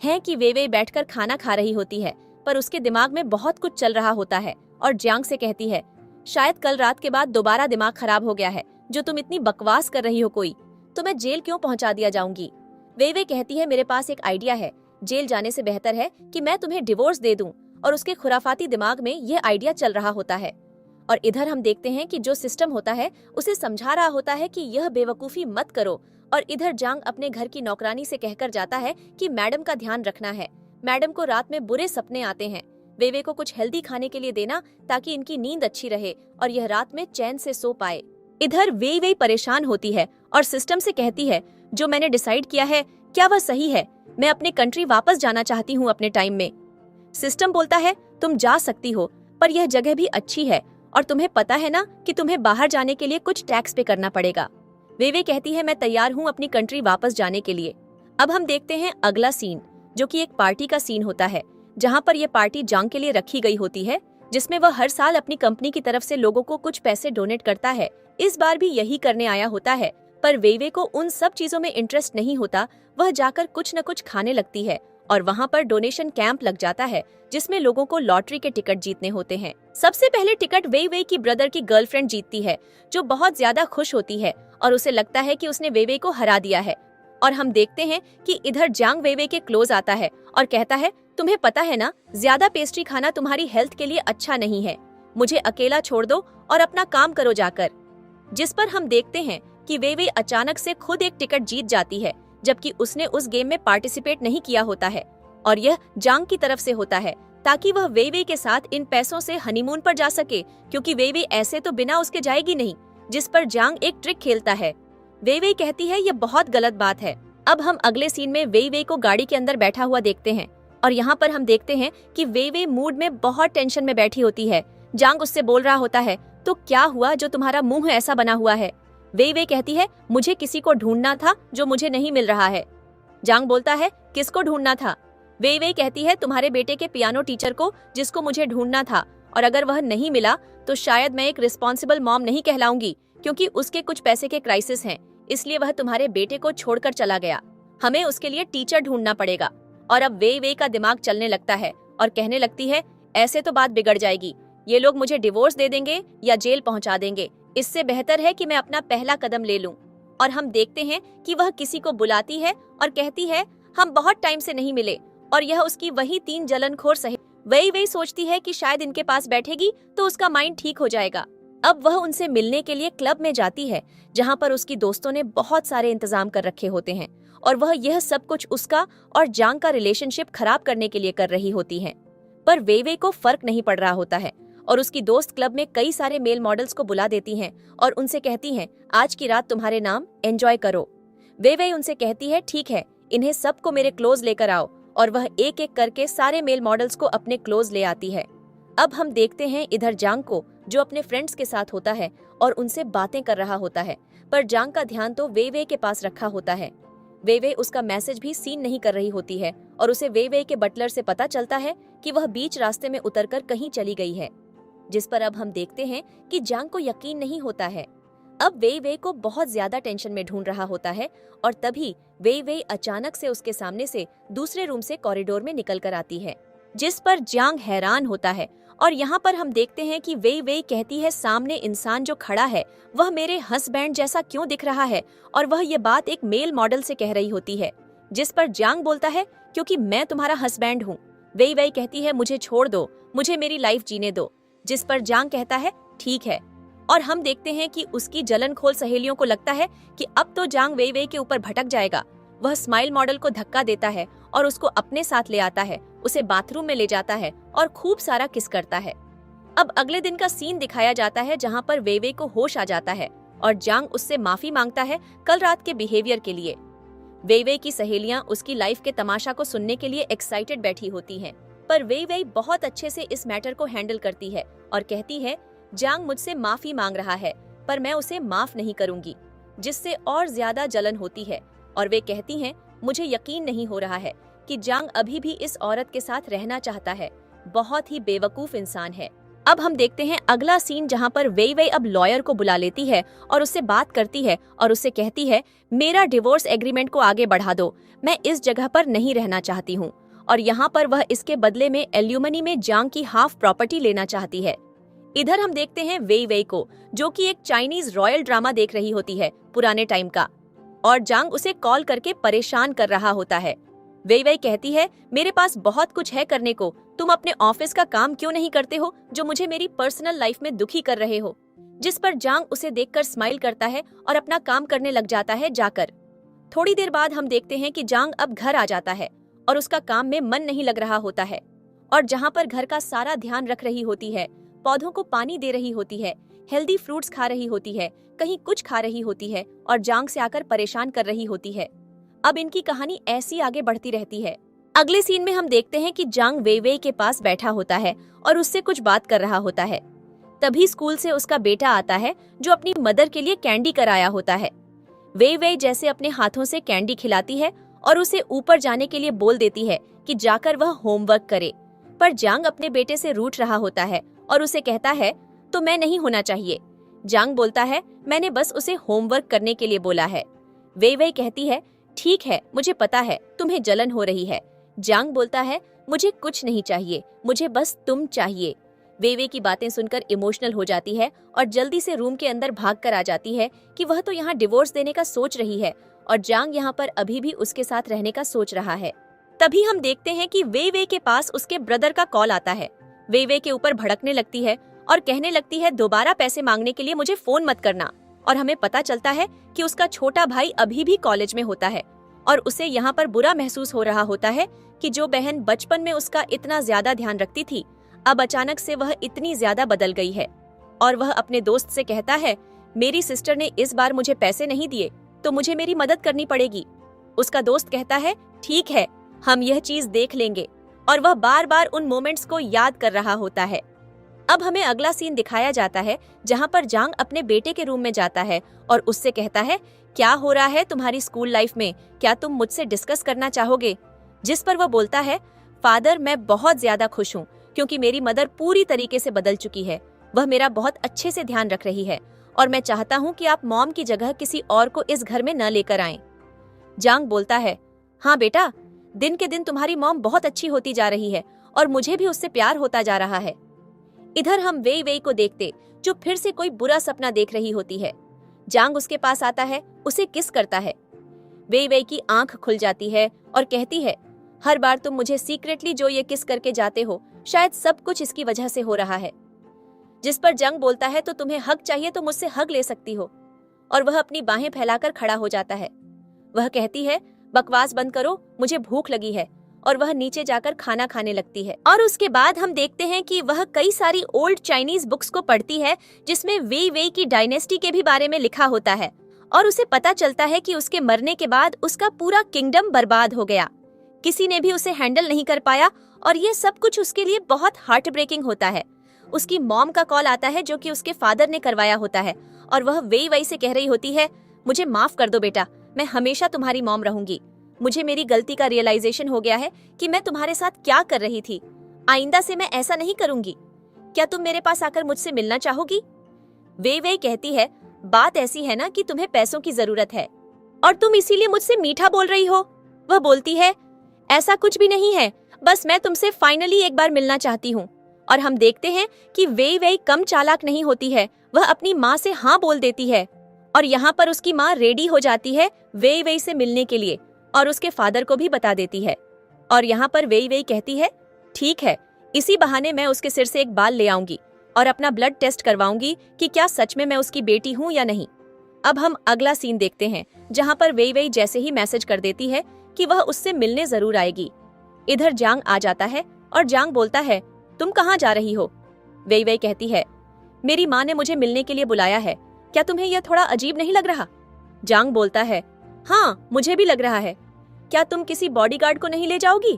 है कि वेई वेई बैठकर खाना खा रही होती है, पर उसके दिमाग में बहुत कुछ चल रहा होता है और जियांग से कहती है, शायद कल रात के बाद दोबारा दिमाग खराब हो गया है, जो तुम इतनी बकवास कर रही हो कोई, तो मैं जेल क्यों पहुंचा दिया जाऊंगी? वेई वेई कहती है, मेरे पास एक आइडिया है, जेल जाने से बेहतर है कि मैं तुम्हें डिवोर्स दे दूं। और उसके खुराफाती दिमाग में ये आइडिया चल रहा होता है। और इधर हम देखते हैं कि जो सिस्टम होता है उसे समझा रहा होता है कि यह बेवकूफी मत करो, और इधर जियांग अपने घर की नौकरानी से कहकर जाता है कि मैडम का ध्यान रखना है, मैडम को रात में बुरे सपने आते हैं, वेई वेई को कुछ हेल्दी खाने के लिए देना ताकि इनकी नींद अच्छी रहे और यह रात में चैन से सो पाए। इधर वेई वेई परेशान होती है और सिस्टम से कहती है, जो मैंने डिसाइड किया है क्या वह सही है? मैं अपने कंट्री वापस जाना चाहती हूँ अपने टाइम में। सिस्टम बोलता है, तुम जा सकती हो, पर यह जगह भी अच्छी है और तुम्हें पता है ना कि तुम्हें बाहर जाने के लिए कुछ टैक्स पे करना पड़ेगा। वेई वेई कहती है, मैं तैयार हूँ अपनी कंट्री वापस जाने के लिए। अब हम देखते हैं अगला सीन, जो कि एक पार्टी का सीन होता है, जहाँ पर यह पार्टी जियांग के लिए रखी गई होती है, जिसमें वह हर साल अपनी कंपनी की तरफ से लोगों को कुछ पैसे डोनेट करता है। इस बार भी यही करने आया होता है, पर वेई वेई को उन सब चीजों में इंटरेस्ट नहीं होता। वह जाकर कुछ न कुछ खाने लगती है और वहाँ पर डोनेशन कैंप लग जाता है, जिसमें लोगों को लॉटरी के टिकट जीतने होते हैं। सबसे पहले टिकट वेई वेई की ब्रदर की गर्लफ्रेंड जीतती है, जो बहुत ज्यादा खुश होती है और उसे लगता है कि उसने वेई वेई को हरा दिया है। और हम देखते हैं कि इधर जियांग वेई वेई के क्लोज आता है और कहता है, तुम्हें पता है ना, ज्यादा पेस्ट्री खाना तुम्हारी हेल्थ के लिए अच्छा नहीं है, मुझे अकेला छोड़ दो और अपना काम करो जाकर। जिस पर हम देखते हैं कि वेई वेई अचानक से खुद एक टिकट जीत जाती है, जबकि उसने उस गेम में पार्टिसिपेट नहीं किया होता है, और यह जियांग की तरफ से होता है ताकि वह वेई वेई के साथ इन पैसों से हनीमून पर जा सके, क्योंकि वेई वेई ऐसे तो बिना उसके जाएगी नहीं। जिस पर जियांग एक ट्रिक खेलता है। वेई वेई कहती है, यह बहुत गलत बात है। अब हम अगले सीन में वेई वेई को गाड़ी के अंदर बैठा हुआ देखते हैं और यहाँ पर हम देखते हैं कि वेई वेई मूड में बहुत टेंशन में बैठी होती है। जियांग उससे बोल रहा होता है, तो क्या हुआ जो तुम्हारा मुंह ऐसा बना हुआ है? वेई वेई कहती है, मुझे किसी को ढूंढना था जो मुझे नहीं मिल रहा है। जियांग बोलता है, किसको ढूंढना था? वे वे कहती है तुम्हारे बेटे के पियानो टीचर को, जिसको मुझे ढूंढना था, और अगर वह नहीं मिला तो शायद मैं एक रिस्पॉन्सिबल मॉम नहीं कहलाऊंगी, क्योंकि उसके कुछ पैसे के क्राइसिस हैं, इसलिए वह तुम्हारे बेटे को छोड़कर चला गया। हमें उसके लिए टीचर ढूंढना पड़ेगा। और अब वे वे का दिमाग चलने लगता है और कहने लगती है ऐसे तो बात बिगड़ जाएगी, ये लोग मुझे डिवोर्स दे देंगे या जेल पहुंचा देंगे, इससे बेहतर है कि मैं अपना पहला कदम ले लूं। और हम देखते हैं कि वह किसी को बुलाती है और कहती है हम बहुत टाइम से नहीं मिले, और यह उसकी वही 3 जलनखोर सहेली वही सोचती है कि शायद इनके पास बैठेगी तो उसका माइंड ठीक हो जाएगा। अब वह उनसे मिलने के लिए क्लब में जाती है, जहां पर उसकी दोस्तों ने बहुत सारे इंतजाम कर रखे होते हैं, और वह यह सब कुछ उसका और जांग का रिलेशनशिप खराब करने के लिए कर रही होती है। पर वे को फर्क नहीं पड़ रहा होता है, और उसकी दोस्त क्लब में कई सारे मेल मॉडल्स को बुला देती हैं और उनसे कहती हैं आज की रात तुम्हारे नाम एंजॉय करो। वे उनसे कहती है ठीक है, इन्हें सबको मेरे क्लोज लेकर आओ, और वह एक एक करके सारे मेल मॉडल्स को अपने क्लोज ले आती है। अब हम देखते हैं इधर जांग को, जो अपने फ्रेंड्स के साथ होता है और उनसे बातें कर रहा होता है, पर जांग का ध्यान तो वे के पास रखा होता है। वे उसका मैसेज भी सीन नहीं कर रही होती है, और उसे वे के बटलर से पता चलता है कि वह बीच रास्ते में उतरकर कहीं चली गई है, जिस पर अब हम देखते हैं कि जांग को यकीन नहीं होता है। अब वे को बहुत ज्यादा टेंशन में ढूंढ रहा होता है, और तभी वे अचानक से उसके सामने से दूसरे रूम से कॉरिडोर में निकल कर आती है, जिस पर जांग हैरान होता है। और यहाँ पर हम देखते हैं कि वे कहती है सामने इंसान जो खड़ा है वह मेरे हस्बैंड जैसा क्यों दिख रहा है, और वह ये बात एक मेल मॉडल से कह रही होती है, जिस पर जांग बोलता है क्योंकि मैं तुम्हारा हस्बैंड हूँ। वे कहती है मुझे छोड़ दो, मुझे मेरी लाइफ जीने दो, जिस पर जांग कहता है ठीक है। और हम देखते हैं कि उसकी जलनखोर सहेलियों को लगता है कि अब तो जांग वे के ऊपर भटक जाएगा। वह स्माइल मॉडल को धक्का देता है और उसको अपने साथ ले आता है, उसे बाथरूम में ले जाता है और खूब सारा किस करता है। अब अगले दिन का सीन दिखाया जाता है, जहां पर वे को होश आ जाता है और जांग उससे माफी मांगता है कल रात के बिहेवियर के लिए। वे की सहेलियां उसकी लाइफ के तमाशा को सुनने के लिए एक्साइटेड बैठी होती हैं, पर वे बहुत अच्छे से इस मैटर को हैंडल करती है और कहती है जांग मुझसे माफी मांग रहा है, पर मैं उसे माफ नहीं करूंगी, जिससे और ज्यादा जलन होती है। और वे कहती हैं मुझे यकीन नहीं हो रहा है कि जांग अभी भी इस औरत के साथ रहना चाहता है, बहुत ही बेवकूफ इंसान है। अब हम देखते हैं अगला सीन, जहां पर वे अब लॉयर को बुला लेती है और उससे बात करती है और उससे कहती है मेरा डिवोर्स एग्रीमेंट को आगे बढ़ा दो, मैं इस जगह पर नहीं रहना चाहती हूँ। और यहाँ पर वह इसके बदले में एल्यूमनी में जांग की हाफ प्रॉपर्टी लेना चाहती है। इधर हम देखते हैं वे को, जो कि एक चाइनीज रॉयल ड्रामा देख रही होती है पुराने टाइम का, और जांग उसे कॉल करके परेशान कर रहा होता है। वे कहती है मेरे पास बहुत कुछ है करने को, तुम अपने ऑफिस का काम क्यों नहीं करते हो जो मुझे मेरी पर्सनल लाइफ में दुखी कर रहे हो, जिस पर जांग उसे देखकर स्माइल करता है और अपना काम करने लग जाता है जाकर। थोड़ी देर बाद हम देखते हैं कि जांग अब घर आ जाता है और उसका काम में मन नहीं लग रहा होता है, और जहाँ पर घर का सारा ध्यान रख रही होती है, पौधों को पानी दे रही होती है, हेल्दी फ्रूट्स खा रही होती है, कहीं कुछ खा रही होती है और जांग से आकर परेशान कर रही होती है। अब इनकी कहानी ऐसी आगे बढ़ती रहती है। अगले सीन में हम देखते हैं कि जांग वे के पास बैठा होता है और उससे कुछ बात कर रहा होता है। तभी स्कूल से उसका बेटा आता है जो अपनी मदर के लिए कैंडी कराया होता है। वे जैसे अपने हाथों से कैंडी खिलाती है और उसे ऊपर जाने के लिए बोल देती है कि जाकर वह होमवर्क करे, पर जांग अपने बेटे से रूठ रहा होता है और उसे कहता है तो मैं नहीं होना चाहिए। जांग बोलता है मैंने बस उसे होमवर्क करने के लिए बोला है। वे कहती है ठीक है, मुझे पता है तुम्हें जलन हो रही है। जांग बोलता है मुझे कुछ नहीं चाहिए, मुझे बस तुम चाहिए। वे की बातें सुनकर इमोशनल हो जाती है और जल्दी से रूम के अंदर भाग कर आ जाती है कि वह तो यहाँ डिवोर्स देने का सोच रही है और जांग यहाँ पर अभी भी उसके साथ रहने का सोच रहा है। तभी हम देखते हैं कि वे के पास उसके ब्रदर का कॉल आता है। वे के ऊपर भड़कने लगती है और कहने लगती है दोबारा पैसे मांगने के लिए मुझे फोन मत करना। और हमें पता चलता है कि उसका छोटा भाई अभी भी कॉलेज में होता है और उसे यहाँ पर बुरा महसूस हो रहा होता है कि जो बहन बचपन में उसका इतना ज्यादा ध्यान रखती थी, अब अचानक से वह इतनी ज्यादा बदल गई है। और वह अपने दोस्त से कहता है मेरी सिस्टर ने इस बार मुझे पैसे नहीं दिए तो मुझे मेरी मदद करनी पड़ेगी। उसका दोस्त कहता है ठीक है, हम यह चीज देख लेंगे, और वह बार बार उन मोमेंट्स को याद कर रहा होता है। अब हमें अगला सीन दिखाया जाता है जहां पर जांग अपने बेटे के रूम में जाता है और उससे कहता है क्या हो रहा है तुम्हारी स्कूल लाइफ में, क्या तुम मुझसे डिस्कस करना चाहोगे। जिस पर वह बोलता है, फादर मैं बहुत ज्यादा खुश हूँ क्योंकि मेरी मदर पूरी तरीके से बदल चुकी है। वह मेरा बहुत अच्छे से ध्यान रख रही है और मैं चाहता हूँ कि आप मॉम की जगह किसी और को इस घर में न लेकर आएं। जांग बोलता है, हाँ बेटा, दिन के दिन तुम्हारी मॉम बहुत अच्छी होती जा रही है और मुझे भी उससे प्यार होता जा रहा है। इधर हम वेई वेई को देखते जो फिर से कोई बुरा सपना देख रही होती है। जांग उसके पास आता है, उसे किस करता है। वेई वेई की आंख खुल जाती है और कहती है, हर बार तुम मुझे सीक्रेटली जो ये किस करके जाते हो, शायद सब कुछ इसकी वजह से हो रहा है। जिस पर जंग बोलता है, तो तुम्हें हक चाहिए तो मुझसे हक ले सकती हो। और वह अपनी बाहें फैलाकर खड़ा हो जाता है। वह कहती है, बकवास बंद करो, मुझे भूख लगी है। और वह नीचे जाकर खाना खाने लगती है। और उसके बाद हम देखते हैं कि वह कई सारी ओल्ड चाइनीज बुक्स को पढ़ती है जिसमें वेई वेई की डायनेस्टी के भी बारे में लिखा होता है और उसे पता चलता है कि उसके मरने के बाद उसका पूरा किंगडम बर्बाद हो गया। किसी ने भी उसे हैंडल नहीं कर पाया और ये सब कुछ उसके लिए बहुत हार्ट ब्रेकिंग होता है। उसकी मॉम का कॉल आता है जो कि उसके फादर ने करवाया होता है और वह वेई वेई से कह रही होती है, मुझे माफ कर दो बेटा, मैं हमेशा तुम्हारी मॉम रहूंगी। मुझे मेरी गलती का रियलाइजेशन हो गया है कि मैं तुम्हारे साथ क्या कर रही थी। आइंदा से मैं ऐसा नहीं करूंगी। क्या तुम मेरे पास आकर मुझसे मिलना चाहोगी? वेई वेई कहती है, बात ऐसी है ना कि तुम्हें पैसों की जरूरत है और तुम इसीलिए मुझसे मीठा बोल रही हो। वह बोलती है, ऐसा कुछ भी नहीं है, बस मैं तुमसे फाइनली एक बार मिलना चाहती हूँ। और हम देखते हैं कि वेई वेई कम चालाक नहीं होती है, वह अपनी माँ से हाँ बोल देती है और यहाँ पर उसकी माँ रेडी हो जाती है वेई वेई से मिलने के लिए और उसके फादर को भी बता देती है। और यहाँ पर वेई वेई कहती है, ठीक है, इसी बहाने मैं उसके सिर से एक बाल ले आऊंगी और अपना ब्लड टेस्ट करवाऊंगी कि क्या सच में मैं उसकी बेटी हूँ या नहीं। अब हम अगला सीन देखते हैं जहाँ पर वेई वेई जैसे ही मैसेज कर देती है कि वह उससे मिलने जरूर आएगी। इधर जांग आ जाता है और जांग बोलता है, तुम कहाँ जा रही हो? वेई वेई कहती है, मेरी माँ ने मुझे मिलने के लिए बुलाया है, क्या तुम्हें यह थोड़ा अजीब नहीं लग रहा? जांग बोलता है, हाँ मुझे भी लग रहा है, क्या तुम किसी बॉडीगार्ड को नहीं ले जाओगी?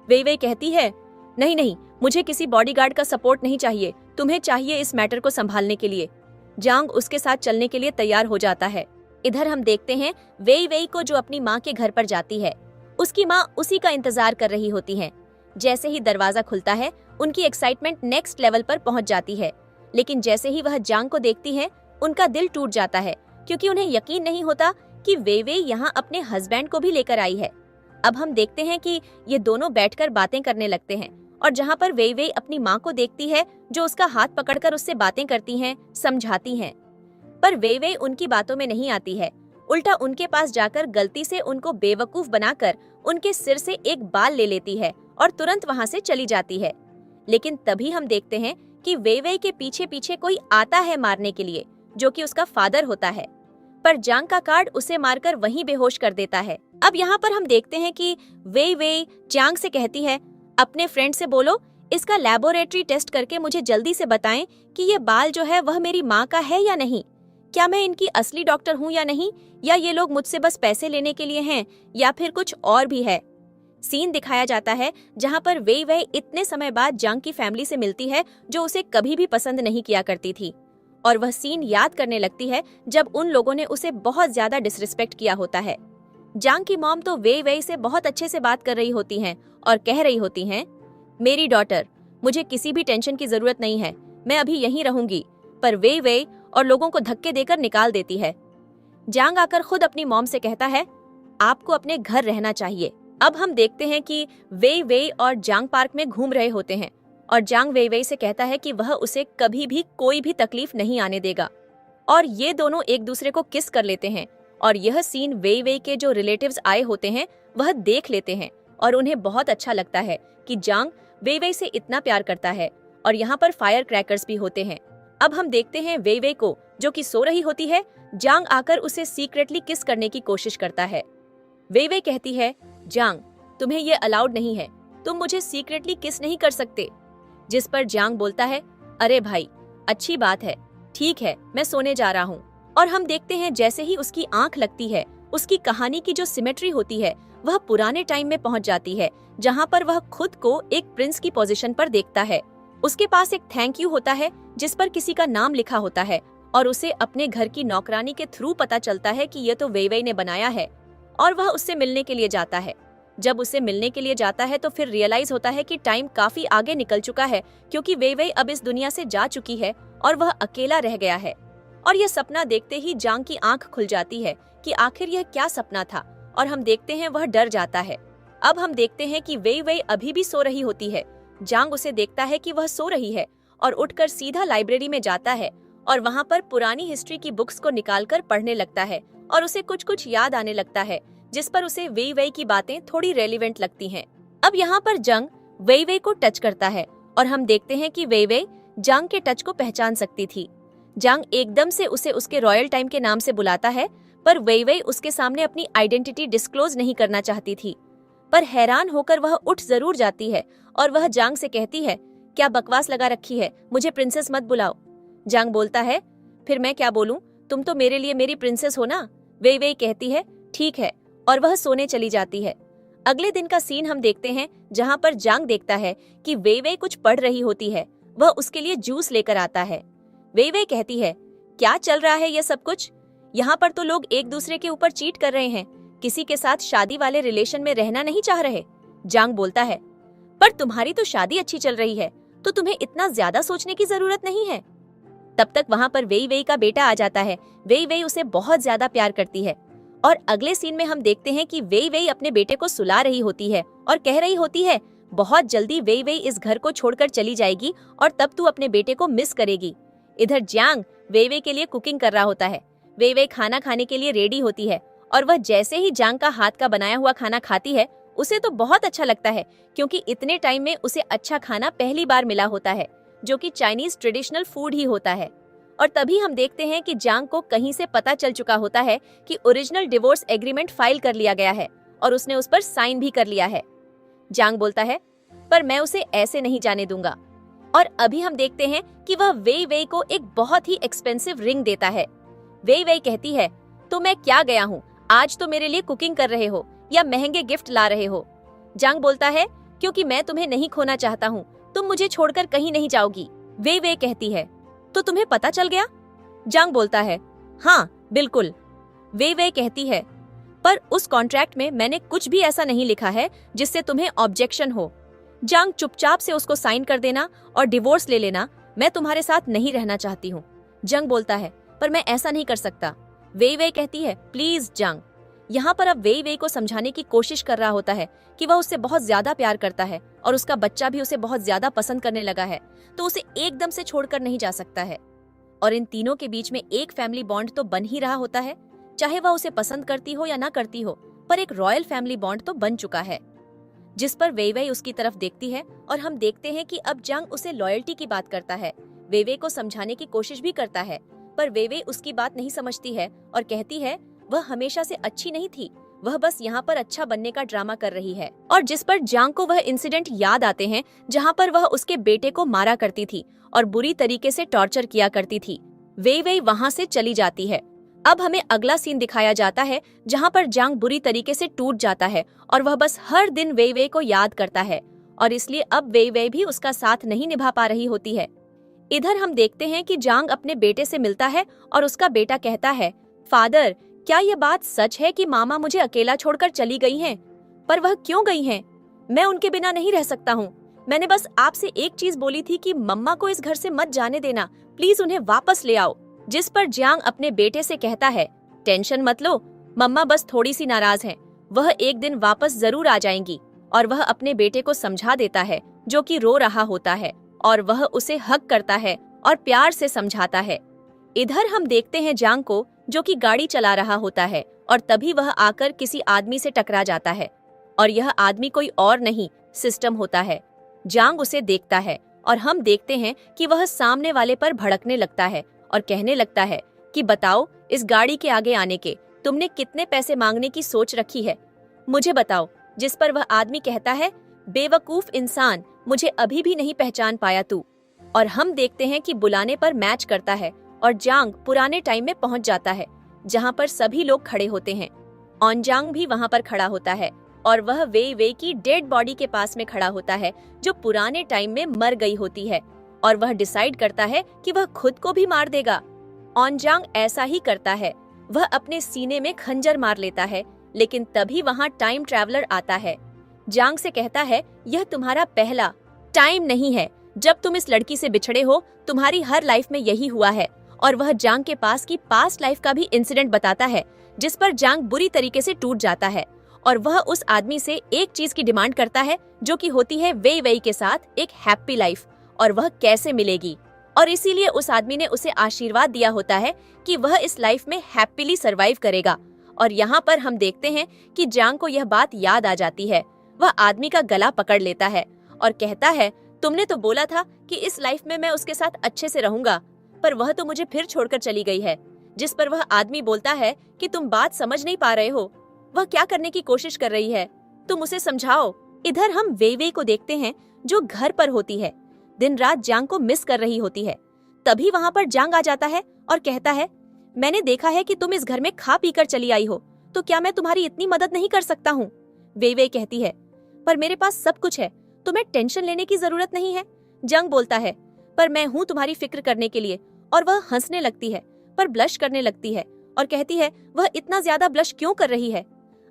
वेई वेई कहती है, नहीं नहीं, मुझे किसी बॉडीगार्ड का सपोर्ट नहीं चाहिए, तुम्हें चाहिए इस मैटर को संभालने के लिए। जांग उसके साथ चलने के लिए तैयार हो जाता है। इधर हम देखते हैं वेई वेई को जो अपनी माँ के घर पर जाती है। उसकी माँ उसी का इंतजार कर रही होती है। जैसे ही दरवाजा खुलता है, उनकी एक्साइटमेंट नेक्स्ट लेवल पर पहुंच जाती है। लेकिन जैसे ही वह जांग को देखती है, उनका दिल टूट जाता है क्योंकि उन्हें यकीन नहीं होता कि वेई वेई यहाँ अपने हस्बैंड को भी लेकर आई है। अब हम देखते हैं कि ये दोनों बैठकर बातें करने लगते हैं और जहाँ पर वेई वेई अपनी माँ को देखती है जो उसका हाथ पकड़कर उससे बातें करती हैं, समझाती हैं, पर वेई वेई उनकी बातों में नहीं आती है। उल्टा उनके पास जाकर गलती से उनको बेवकूफ बनाकर उनके सिर से एक बाल ले लेती है और तुरंत वहाँ से चली जाती है। लेकिन तभी हम देखते हैं कि वेई वेई के पीछे पीछे कोई आता है मारने के लिए, जो कि उसका फादर होता है, पर जांग का कार्ड उसे मारकर वहीं बेहोश कर देता है। अब यहाँ पर हम देखते हैं कि वेई वेई जांग से कहती है, अपने फ्रेंड से बोलो इसका लैबोरेटरी टेस्ट करके मुझे जल्दी से बताएं कि ये बाल जो है वह मेरी माँ का है या नहीं, क्या मैं इनकी असली डॉक्टर हूँ या नहीं, या ये लोग मुझसे बस पैसे लेने के लिए हैं या फिर कुछ और भी है। सीन दिखाया जाता है जहाँ पर वेई वेई इतने समय बाद जांग की फैमिली से मिलती है जो उसे कभी भी पसंद नहीं किया करती थी, और वह सीन याद करने लगती है जब उन लोगों ने उसे बहुत ज्यादा डिसरिस्पेक्ट किया होता है। जांग की मॉम तो वेई वेई से बहुत अच्छे से बात कर रही होती हैं और कह रही होती हैं, मेरी डॉटर, मुझे किसी भी टेंशन की जरूरत नहीं है, मैं अभी यहीं रहूंगी। पर वेई वेई और लोगों को धक्के देकर निकाल देती है। जांग आकर खुद अपनी मॉम से कहता है, आपको अपने घर रहना चाहिए। अब हम देखते हैं कि वेई वेई और जांग पार्क में घूम रहे होते हैं और जांग वेई वेई से कहता है कि वह उसे कभी भी कोई भी तकलीफ नहीं आने देगा, और ये दोनों एक दूसरे को किस कर लेते हैं। और यह सीन वेई वेई के जो रिलेटिव्स आए होते हैं वह देख लेते हैं और उन्हें बहुत अच्छा लगता है कि जांग वेई वेई से इतना प्यार करता है। और यहाँ पर फायर क्रैकर्स भी होते हैं। अब हम देखते हैं वेई वेई को जो कि सो रही होती है। जांग आकर उसे सीक्रेटली किस करने की कोशिश करता है। वेई वेई कहती है, जांग, तुम्हें ये अलाउड नहीं है, तुम मुझे सीक्रेटली किस नहीं कर सकते। जिस पर जांग बोलता है, अरे भाई, अच्छी बात है, ठीक है, मैं सोने जा रहा हूँ। और हम देखते हैं जैसे ही उसकी आंख लगती है, उसकी कहानी की जो सिमेट्री होती है वह पुराने टाइम में पहुंच जाती है, जहाँ पर वह खुद को एक प्रिंस की पोजीशन पर देखता है। उसके पास एक थैंक यू होता है जिस पर किसी का नाम लिखा होता है, और उसे अपने घर की नौकरानी के थ्रू पता चलता है कि यह तो वेई वेई ने बनाया है, और वह उससे मिलने के लिए जाता है। जब उसे मिलने के लिए जाता है तो फिर रियलाइज होता है कि टाइम काफी आगे निकल चुका है, क्योंकि वे वई अब इस दुनिया से जा चुकी है और वह अकेला रह गया है। और यह सपना देखते ही जांग की आंख खुल जाती है कि आखिर यह क्या सपना था, और हम देखते हैं वह डर जाता है। अब हम देखते हैं कि वे वई अभी भी सो रही होती है। जांग उसे देखता है कि वह सो रही है और उठकर सीधा लाइब्रेरी में जाता है और वहाँ पर पुरानी हिस्ट्री की बुक्स को निकालकर पढ़ने लगता है और उसे कुछ कुछ याद आने लगता है, जिस पर उसे वेई वेई की बातें थोड़ी रेलिवेंट लगती हैं। अब यहाँ पर जंग वेई वेई को टच करता है और हम देखते हैं कि वेई वेई जांग के टच को पहचान सकती थी। जांग एकदम से उसे उसके रॉयल टाइम के नाम से बुलाता है, पर वेई वेई उसके सामने अपनी आइडेंटिटी डिस्क्लोज नहीं करना चाहती थी। पर हैरान होकर वह उठ जरूर जाती है और वह जांग से कहती है, क्या बकवास लगा रखी है, मुझे प्रिंसेस मत बुलाओ। जांग बोलता है, फिर मैं क्या बोलूं, तुम तो मेरे लिए मेरी प्रिंसेस हो ना। वेई वेई कहती है, ठीक है, और वह सोने चली जाती है। अगले दिन का सीन हम देखते हैं, जहाँ पर जांग देखता है कि वेई वेई कुछ पढ़ रही होती है। वह उसके लिए जूस लेकर आता है। वेई वेई कहती है, क्या चल रहा है ये सब कुछ, यहाँ पर तो लोग एक दूसरे के ऊपर चीट कर रहे हैं, किसी के साथ शादी वाले रिलेशन में रहना नहीं चाह रहे। जांग बोलता है, पर तुम्हारी तो शादी अच्छी चल रही है, तो तुम्हें इतना ज्यादा सोचने की जरूरत नहीं है। तब तक वहाँ पर वेई वेई का बेटा आ जाता है। वेई वेई उसे बहुत ज्यादा प्यार करती है और अगले सीन में हम देखते हैं कि वेई वेई अपने बेटे को सुला रही होती है और कह रही होती है, बहुत जल्दी वेई वेई इस घर को छोड़कर चली जाएगी और तब तू अपने बेटे को मिस करेगी। इधर जांग वेई वेई के लिए कुकिंग कर रहा होता है। वेई वेई खाना खाने के लिए रेडी होती है और वह जैसे ही जांग का हाथ का बनाया हुआ खाना खाती है, उसे तो बहुत अच्छा लगता है, क्योंकि इतने टाइम में उसे अच्छा खाना पहली बार मिला होता है, जो कि चाइनीज ट्रेडिशनल फूड ही होता है। और तभी हम देखते हैं कि जांग को कहीं से पता चल चुका होता है कि ओरिजिनल डिवोर्स एग्रीमेंट फाइल कर लिया गया है और उसने उस पर साइन भी कर लिया है। जांग बोलता है, पर मैं उसे ऐसे नहीं जाने दूंगा। और अभी हम देखते हैं कि वह वेई वेई को एक बहुत ही एक्सपेंसिव रिंग देता है। वेई वेई कहती है, तो मैं क्या गया हूँ, आज तो मेरे लिए कुकिंग कर रहे हो या महंगे गिफ्ट ला रहे हो। जांग बोलता है, क्योंकि मैं तुम्हें नहीं खोना चाहता हूँ, तुम मुझे छोड़कर कहीं नहीं जाओगी। वेई वेई कहती है, तो तुम्हें पता चल गया? जांग बोलता है, हाँ बिल्कुल। वेई वेई कहती है, पर उस कॉन्ट्रैक्ट में मैंने कुछ भी ऐसा नहीं लिखा है जिससे तुम्हें ऑब्जेक्शन हो। जांग चुपचाप से उसको साइन कर देना और डिवोर्स ले लेना, मैं तुम्हारे साथ नहीं रहना चाहती हूँ। जांग बोलता है, पर मैं ऐसा नहीं कर सकता। वेई वेई कहती है, प्लीज जांग। यहाँ पर अब वेई वेई को समझाने की कोशिश कर रहा होता है कि वह उससे बहुत ज्यादा प्यार करता है और उसका बच्चा भी उसे बहुत ज्यादा पसंद करने लगा है, तो उसे एकदम से छोड़कर नहीं जा सकता है। और इन तीनों के बीच में एक फैमिली बॉन्ड तो बन ही रहा होता है, चाहे वह उसे पसंद करती हो या ना करती हो, पर एक रॉयल फैमिली बॉन्ड तो बन चुका है। जिस पर वेई वेई उसकी तरफ देखती है और हम देखते हैं कि अब जांग उसे लॉयल्टी की बात करता है। वेई वेई को समझाने की कोशिश भी करता है, पर वेई वेई उसकी बात नहीं समझती है और कहती है, वह हमेशा से अच्छी नहीं थी, वह बस यहाँ पर अच्छा बनने का ड्रामा कर रही है। और जिस पर जांग को वह इंसिडेंट याद आते हैं जहाँ पर वह उसके बेटे को मारा करती थी और बुरी तरीके से टॉर्चर किया करती थी। वेई वेई वहाँ से चली जाती है। अब हमें अगला सीन दिखाया जाता है जहाँ पर जांग बुरी तरीके से टूट जाता है और वह बस हर दिन वेई वेई को याद करता है और इसलिए अब वेई वेई भी उसका साथ नहीं निभा पा रही होती है। इधर हम देखते हैं कि जांग अपने बेटे से मिलता है और उसका बेटा कहता है, फादर, क्या यह बात सच है कि मामा मुझे अकेला छोड़कर चली गई हैं? पर वह क्यों गई हैं? मैं उनके बिना नहीं रह सकता हूँ। मैंने बस आपसे एक चीज बोली थी कि मम्मा को इस घर से मत जाने देना, प्लीज उन्हें वापस ले आओ। जिस पर जांग अपने बेटे से कहता है, टेंशन मत लो, मम्मा बस थोड़ी सी नाराज हैं, वह एक दिन वापस जरूर आ जाएंगी। और वह अपने बेटे को समझा देता है, जो कि रो रहा होता है, और वह उसे हग करता है और प्यार से समझाता है। इधर हम देखते हैं जांग को, जो कि गाड़ी चला रहा होता है और तभी वह आकर किसी आदमी से टकरा जाता है और यह आदमी कोई और नहीं, सिस्टम होता है। जांग उसे देखता है और हम देखते हैं कि वह सामने वाले पर भड़कने लगता है और कहने लगता है कि बताओ, इस गाड़ी के आगे आने के तुमने कितने पैसे मांगने की सोच रखी है, मुझे बताओ। जिस पर वह आदमी कहता है, बेवकूफ इंसान, मुझे अभी भी नहीं पहचान पाया तू। और हम देखते हैं कि बुलाने पर मैच करता है और जांग पुराने टाइम में पहुंच जाता है जहां पर सभी लोग खड़े होते हैं। ऑनजांग भी वहां पर खड़ा होता है और वह वेई वेई की डेड बॉडी के पास में खड़ा होता है, जो पुराने टाइम में मर गई होती है, और वह डिसाइड करता है कि वह खुद को भी मार देगा। ऑनजांग ऐसा ही करता है, वह अपने सीने में खंजर मार लेता है, लेकिन तभी वहां टाइम ट्रैवलर आता है जांग से कहता है, यह तुम्हारा पहला टाइम नहीं है। जब तुम इस लड़की से बिछड़े हो, तुम्हारी हर लाइफ में यही हुआ है। और वह जांग के पास की पास्ट लाइफ का भी इंसिडेंट बताता है, जिस पर जांग बुरी तरीके से टूट जाता है। और वह उस आदमी से एक चीज की डिमांड करता है, जो कि होती है वेई वेई के साथ एक हैप्पी लाइफ, और वह कैसे मिलेगी। और इसीलिए उस आदमी ने उसे आशीर्वाद दिया होता है कि वह इस लाइफ में हैप्पीली सरवाइव करेगा। और यहाँ पर हम देखते हैं कि जांग को यह बात याद आ जाती है। वह आदमी का गला पकड़ लेता है और कहता है, तुमने तो बोला था कि इस लाइफ में मैं उसके साथ अच्छे से रहूंगा, पर वह तो मुझे फिर छोड़कर चली गई है। जिस पर वह आदमी बोलता है कि तुम बात समझ नहीं पा रहे हो, वह क्या करने की कोशिश कर रही है, तुम उसे समझाओ। इधर हम वेई वेई को देखते हैं, जो घर पर होती है, दिन रात जांग को मिस कर रही होती है। तभी वहाँ पर जांग आ जाता है और कहता है, मैंने देखा है कि तुम इस घर में खा पी कर चली आई हो, तो क्या मैं तुम्हारी इतनी मदद नहीं कर सकता हूँ। वेई वेई कहती है, पर मेरे पास सब कुछ है, तुम्हें टेंशन लेने की जरूरत नहीं है। जांग बोलता है, पर मैं हूँ तुम्हारी फिक्र करने के लिए। और वह हंसने लगती है, पर ब्लश करने लगती है और कहती है, वह इतना ज्यादा ब्लश क्यों कर रही है।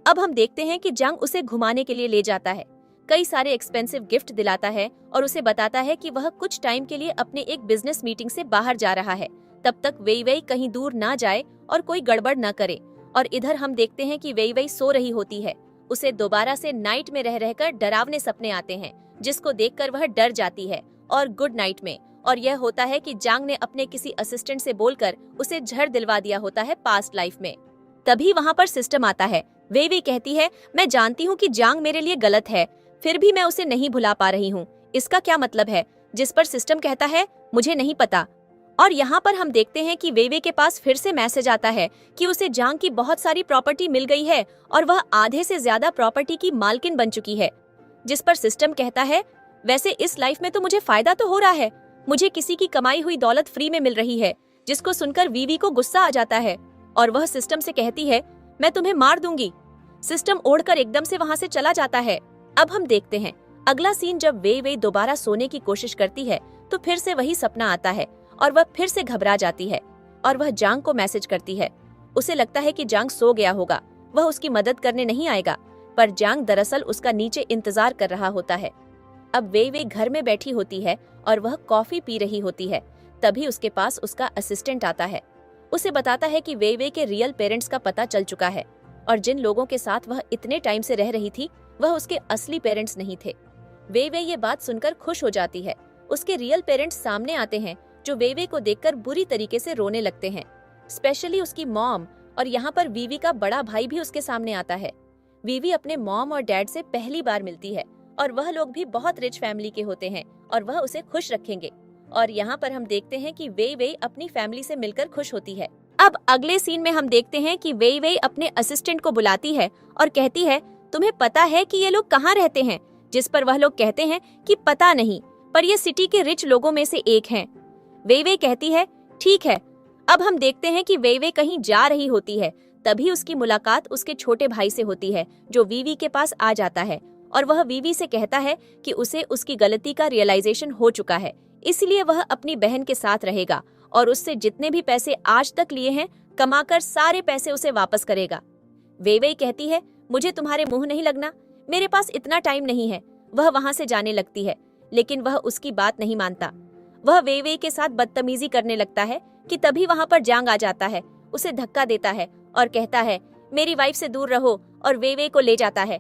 अब हम देखते हैं कि जांग उसे घुमाने के लिए ले जाता है, कई सारे एक्सपेंसिव गिफ्ट दिलाता है और उसे बताता है कि वह कुछ टाइम के लिए अपने एक बिजनेस मीटिंग से बाहर जा रहा है, तब तक वेई वेई कहीं दूर ना जाए और कोई गड़बड़ न करे। और इधर हम देखते हैं कि वेई वेई सो रही होती है। उसे दोबारा से नाइट में रह रहकर डरावने सपने आते हैं, जिसको देखकर वह डर जाती है और गुड नाइट में। और यह होता है कि जांग ने अपने किसी असिस्टेंट से बोलकर उसे झड़ दिलवा दिया होता है पास्ट लाइफ में। तभी वहाँ पर सिस्टम आता है। वेई वेई कहती है, मैं जानती हूँ कि जांग मेरे लिए गलत है, फिर भी मैं उसे नहीं भुला पा रही हूँ, इसका क्या मतलब है। जिस पर सिस्टम कहता है, मुझे नहीं पता। और यहाँ पर हम देखते हैं कि वेई वेई के पास फिर से मैसेज आता है कि उसे जांग की बहुत सारी प्रॉपर्टी मिल गई है और वह आधे से ज्यादा प्रॉपर्टी की मालकिन बन चुकी है। जिस पर सिस्टम कहता है, वैसे इस लाइफ में तो मुझे फायदा तो हो रहा है, मुझे किसी की कमाई हुई दौलत फ्री में मिल रही है। जिसको सुनकर वीवी को गुस्सा आ जाता है और वह सिस्टम से कहती है, मैं तुम्हें मार दूंगी। सिस्टम ओढ़कर एकदम से वहाँ से चला जाता है। अब हम देखते हैं अगला सीन, जब वेई वेई दोबारा सोने की कोशिश करती है तो फिर से वही सपना आता है और वह फिर से घबरा जाती है और वह जांग को मैसेज करती है। उसे लगता है कि जांग सो गया होगा, वह उसकी मदद करने नहीं आएगा, पर जांग दरअसल उसका नीचे इंतजार कर रहा होता है। अब वेई वेई घर में बैठी होती है और वह कॉफी पी रही होती है। तभी उसके पास उसका असिस्टेंट आता है। उसे बताता है कि वेई वेई के रियल पेरेंट्स का पता चल चुका है और जिन लोगों के साथ वह इतने टाइम से रह रही थी, वह उसके असली पेरेंट्स नहीं थे। वेई वेई ये बात सुनकर खुश हो जाती है। उसके रियल पेरेंट्स सामने आते हैं, जो वेई वेई को देखकर बुरी तरीके से रोने लगते हैं, स्पेशली उसकी मॉम। और यहाँ पर वीवी का बड़ा भाई भी उसके सामने आता है। वीवी अपने मॉम और डैड से पहली बार मिलती है और वह लोग भी बहुत रिच फैमिली के होते हैं और वह उसे खुश रखेंगे। और यहाँ पर हम देखते हैं कि वेई वेई अपनी फैमिली से मिलकर खुश होती है। अब अगले सीन में हम देखते हैं कि वेई वेई अपने असिस्टेंट को बुलाती है और कहती है, तुम्हें पता है कि ये लोग कहाँ रहते हैं। जिस पर वह लोग कहते हैं कि पता नहीं, पर ये सिटी के रिच लोगों में से एक हैं। वेई वेई कहती है, ठीक है। अब हम देखते हैं कि वेई वेई कहीं जा रही होती है। तभी उसकी मुलाकात उसके छोटे भाई से होती है, जो वीवी के पास आ जाता है और वह वीवी से कहता है कि उसे उसकी गलती का रियलाइजेशन हो चुका है, इसलिए वह अपनी बहन के साथ रहेगा और उससे जितने भी पैसे आज तक लिए हैं, कमाकर सारे पैसे उसे वापस करेगा। वेई वेई कहती है, मुझे तुम्हारे मुंह नहीं लगना, मेरे पास इतना टाइम नहीं है। वह वहाँ से जाने लगती है, लेकिन वह उसकी बात नहीं मानता। वह वेई वेई के साथ बदतमीजी करने लगता है कि तभी वहाँ पर जांग आ जाता है, उसे धक्का देता है और कहता है, मेरी वाइफ से दूर रहो, और वेई वेई को ले जाता है।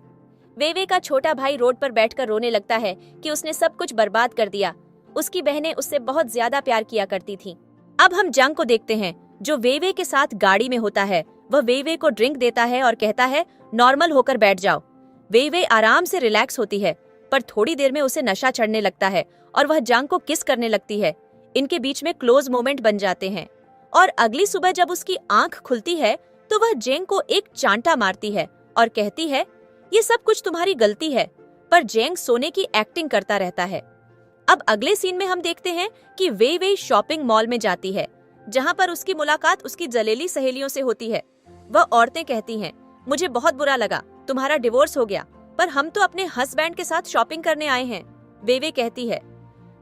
वेई वेई का छोटा भाई रोड पर बैठकर रोने लगता है कि उसने सब कुछ बर्बाद कर दिया। उसकी बहनें उससे बहुत ज्यादा प्यार किया करती थीं। अब हम जांग को देखते हैं, जो वेई वेई के साथ गाड़ी में होता है। वह वेई वेई को ड्रिंक देता है और कहता है, नॉर्मल होकर बैठ जाओ। वेई वेई आराम से रिलैक्स होती है, पर थोड़ी देर में उसे नशा चढ़ने लगता है और वह जांग को किस करने लगती है। इनके बीच में क्लोज मोमेंट बन जाते हैं और अगली सुबह जब उसकी आंख खुलती है तो वह जेंग को एक चांटा मारती है और कहती है, ये सब कुछ तुम्हारी गलती है। पर जेंग सोने की एक्टिंग करता रहता है। अब अगले सीन में हम देखते हैं कि वेई वेई शॉपिंग मॉल में जाती है, जहां पर उसकी मुलाकात उसकी जलेली सहेलियों से होती है। वह औरतें कहती हैं, मुझे बहुत बुरा लगा, तुम्हारा डिवोर्स हो गया, पर हम तो अपने हस्बैंड के साथ शॉपिंग करने आए हैं। वेई वेई कहती है,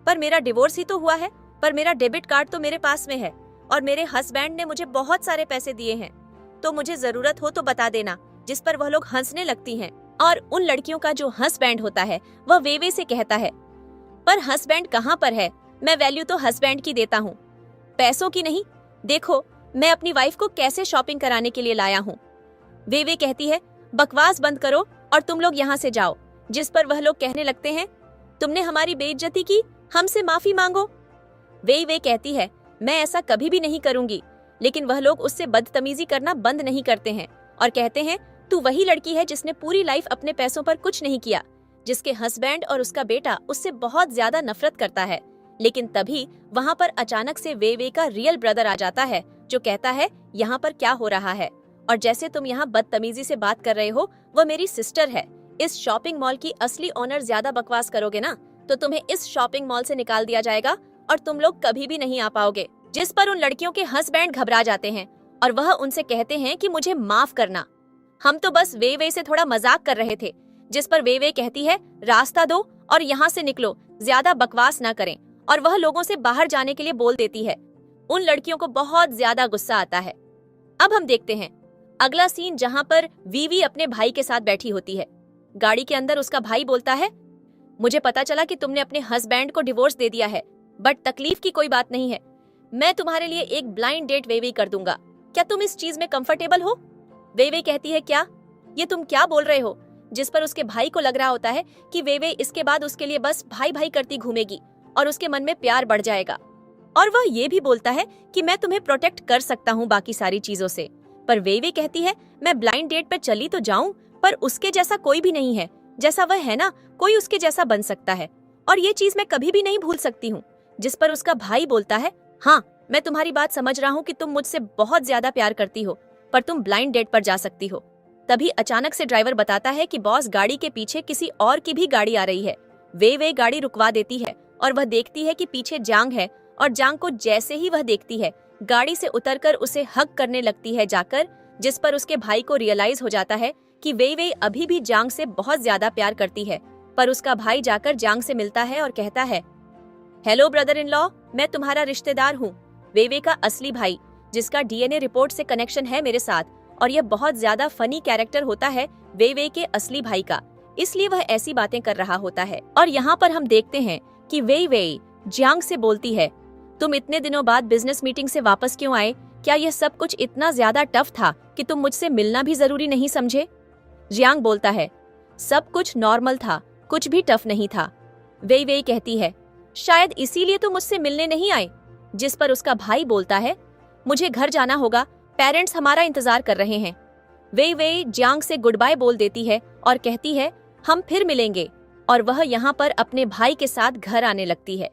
पर मेरा डिवोर्स ही तो हुआ है, पर मेरा डेबिट कार्ड तो मेरे पास में है और मेरे हस्बैंड ने मुझे बहुत सारे पैसे दिए हैं, तो मुझे जरूरत हो तो बता देना। जिस पर वह लोग हंसने लगती हैं और उन लड़कियों का जो हस्बैंड होता है वह वेवे से कहता है, पर हस्बैंड कहाँ पर है, मैं वैल्यू तो हस्बैंड की देता हूँ, पैसों की नहीं। देखो मैं अपनी वाइफ को कैसे शॉपिंग कराने के लिए लाया हूँ। वेवे कहती है, बकवास बंद करो और तुम लोग यहाँ से जाओ। जिस पर वह लोग कहने लगते हैं, तुमने हमारी बेइज्जती की, हमसे माफी मांगो। वे कहती है, मैं ऐसा कभी भी नहीं करूंगी। लेकिन वह लोग उससे बदतमीजी करना बंद नहीं करते हैं और कहते हैं, तू वही लड़की है जिसने पूरी लाइफ अपने पैसों पर कुछ नहीं किया, जिसके हस्बैंड और उसका बेटा उससे बहुत ज्यादा नफरत करता है। लेकिन तभी वहाँ पर अचानक से वे का रियल ब्रदर आ जाता है, जो कहता है, यहाँ पर क्या हो रहा है, और जैसे तुम यहाँ बदतमीजी से बात कर रहे हो, वो मेरी सिस्टर है। इस शॉपिंग मॉल की असली ओनर ज्यादा बकवास करोगे ना तो तुम्हें इस शॉपिंग मॉल से निकाल दिया जाएगा और तुम लोग कभी भी नहीं आ पाओगे। जिस पर उन लड़कियों के हस्बैंड घबरा जाते हैं और वह उनसे कहते हैं कि मुझे माफ करना, हम तो बस वे से थोड़ा मजाक कर रहे थे। जिस पर वे कहती है, रास्ता दो और यहाँ से निकलो, ज्यादा बकवास ना करें, और वह लोगों से बाहर जाने के लिए बोल देती है। उन लड़कियों को बहुत ज्यादा गुस्सा आता है। अब हम देखते हैं अगला सीन, जहाँ पर वीवी अपने भाई के साथ बैठी होती है। गाड़ी के अंदर उसका भाई बोलता है, मुझे पता चला कि तुमने अपने हस्बैंड को डिवोर्स दे दिया है, बट तकलीफ की कोई बात नहीं है, मैं तुम्हारे लिए एक ब्लाइंड डेट वेवे कर दूंगा। क्या तुम इस चीज में कंफर्टेबल हो? वेवे कहती है, क्या ये तुम क्या बोल रहे हो? जिस पर उसके भाई को लग रहा होता है कि वेवे इसके बाद उसके लिए बस भाई भाई करती घूमेगी और उसके मन में प्यार बढ़ जाएगा। और वह ये भी बोलता है कि मैं तुम्हें प्रोटेक्ट कर सकता हूँ बाकी सारी चीजों से। पर वेवे कहती है, मैं ब्लाइंड डेट पर चली तो जाऊं, पर उसके जैसा कोई भी नहीं है, जैसा वह है ना, कोई उसके जैसा बन सकता है, और ये चीज मैं कभी भी नहीं भूल सकती हूँ। जिस पर उसका भाई बोलता है, हाँ मैं तुम्हारी बात समझ रहा हूँ कि तुम मुझसे बहुत ज्यादा प्यार करती हो, पर तुम ब्लाइंड डेट पर जा सकती हो। तभी अचानक से ड्राइवर बताता है कि बॉस गाड़ी के पीछे किसी और की भी गाड़ी आ रही है। वे गाड़ी रुकवा देती है और वह देखती है कि पीछे जांग है, और जांग को जैसे ही वह देखती है, गाड़ी से उतरकर उसे हग करने लगती है जाकर। जिस पर उसके भाई को रियलाइज हो जाता है कि वे अभी भी जांग से बहुत ज्यादा प्यार करती है। पर उसका भाई जाकर जांग से मिलता है और कहता है, हेलो ब्रदर इन लॉ, मैं तुम्हारा रिश्तेदार हूँ, वे का असली भाई, जिसका डीएनए रिपोर्ट से कनेक्शन है मेरे साथ। और यह बहुत ज्यादा फनी कैरेक्टर होता है वे के असली भाई का, इसलिए वह ऐसी बातें कर रहा होता है। और यहाँ पर हम देखते हैं कि वे जांग से बोलती है, तुम इतने दिनों बाद बिजनेस मीटिंग से वापस क्यों आए? क्या यह सब कुछ इतना ज्यादा टफ था कि तुम मुझसे मिलना भी जरूरी नहीं समझे? जियांग बोलता है, सब कुछ नॉर्मल था, कुछ भी टफ नहीं था। वे कहती है, शायद इसीलिए तुम मुझसे मिलने नहीं आए। जिस पर उसका भाई बोलता है, मुझे घर जाना होगा, पेरेंट्स हमारा इंतजार कर रहे हैं। वे जियांग से गुड बाय बोल देती है और कहती है, हम फिर मिलेंगे। और वह यहाँ पर अपने भाई के साथ घर आने लगती है,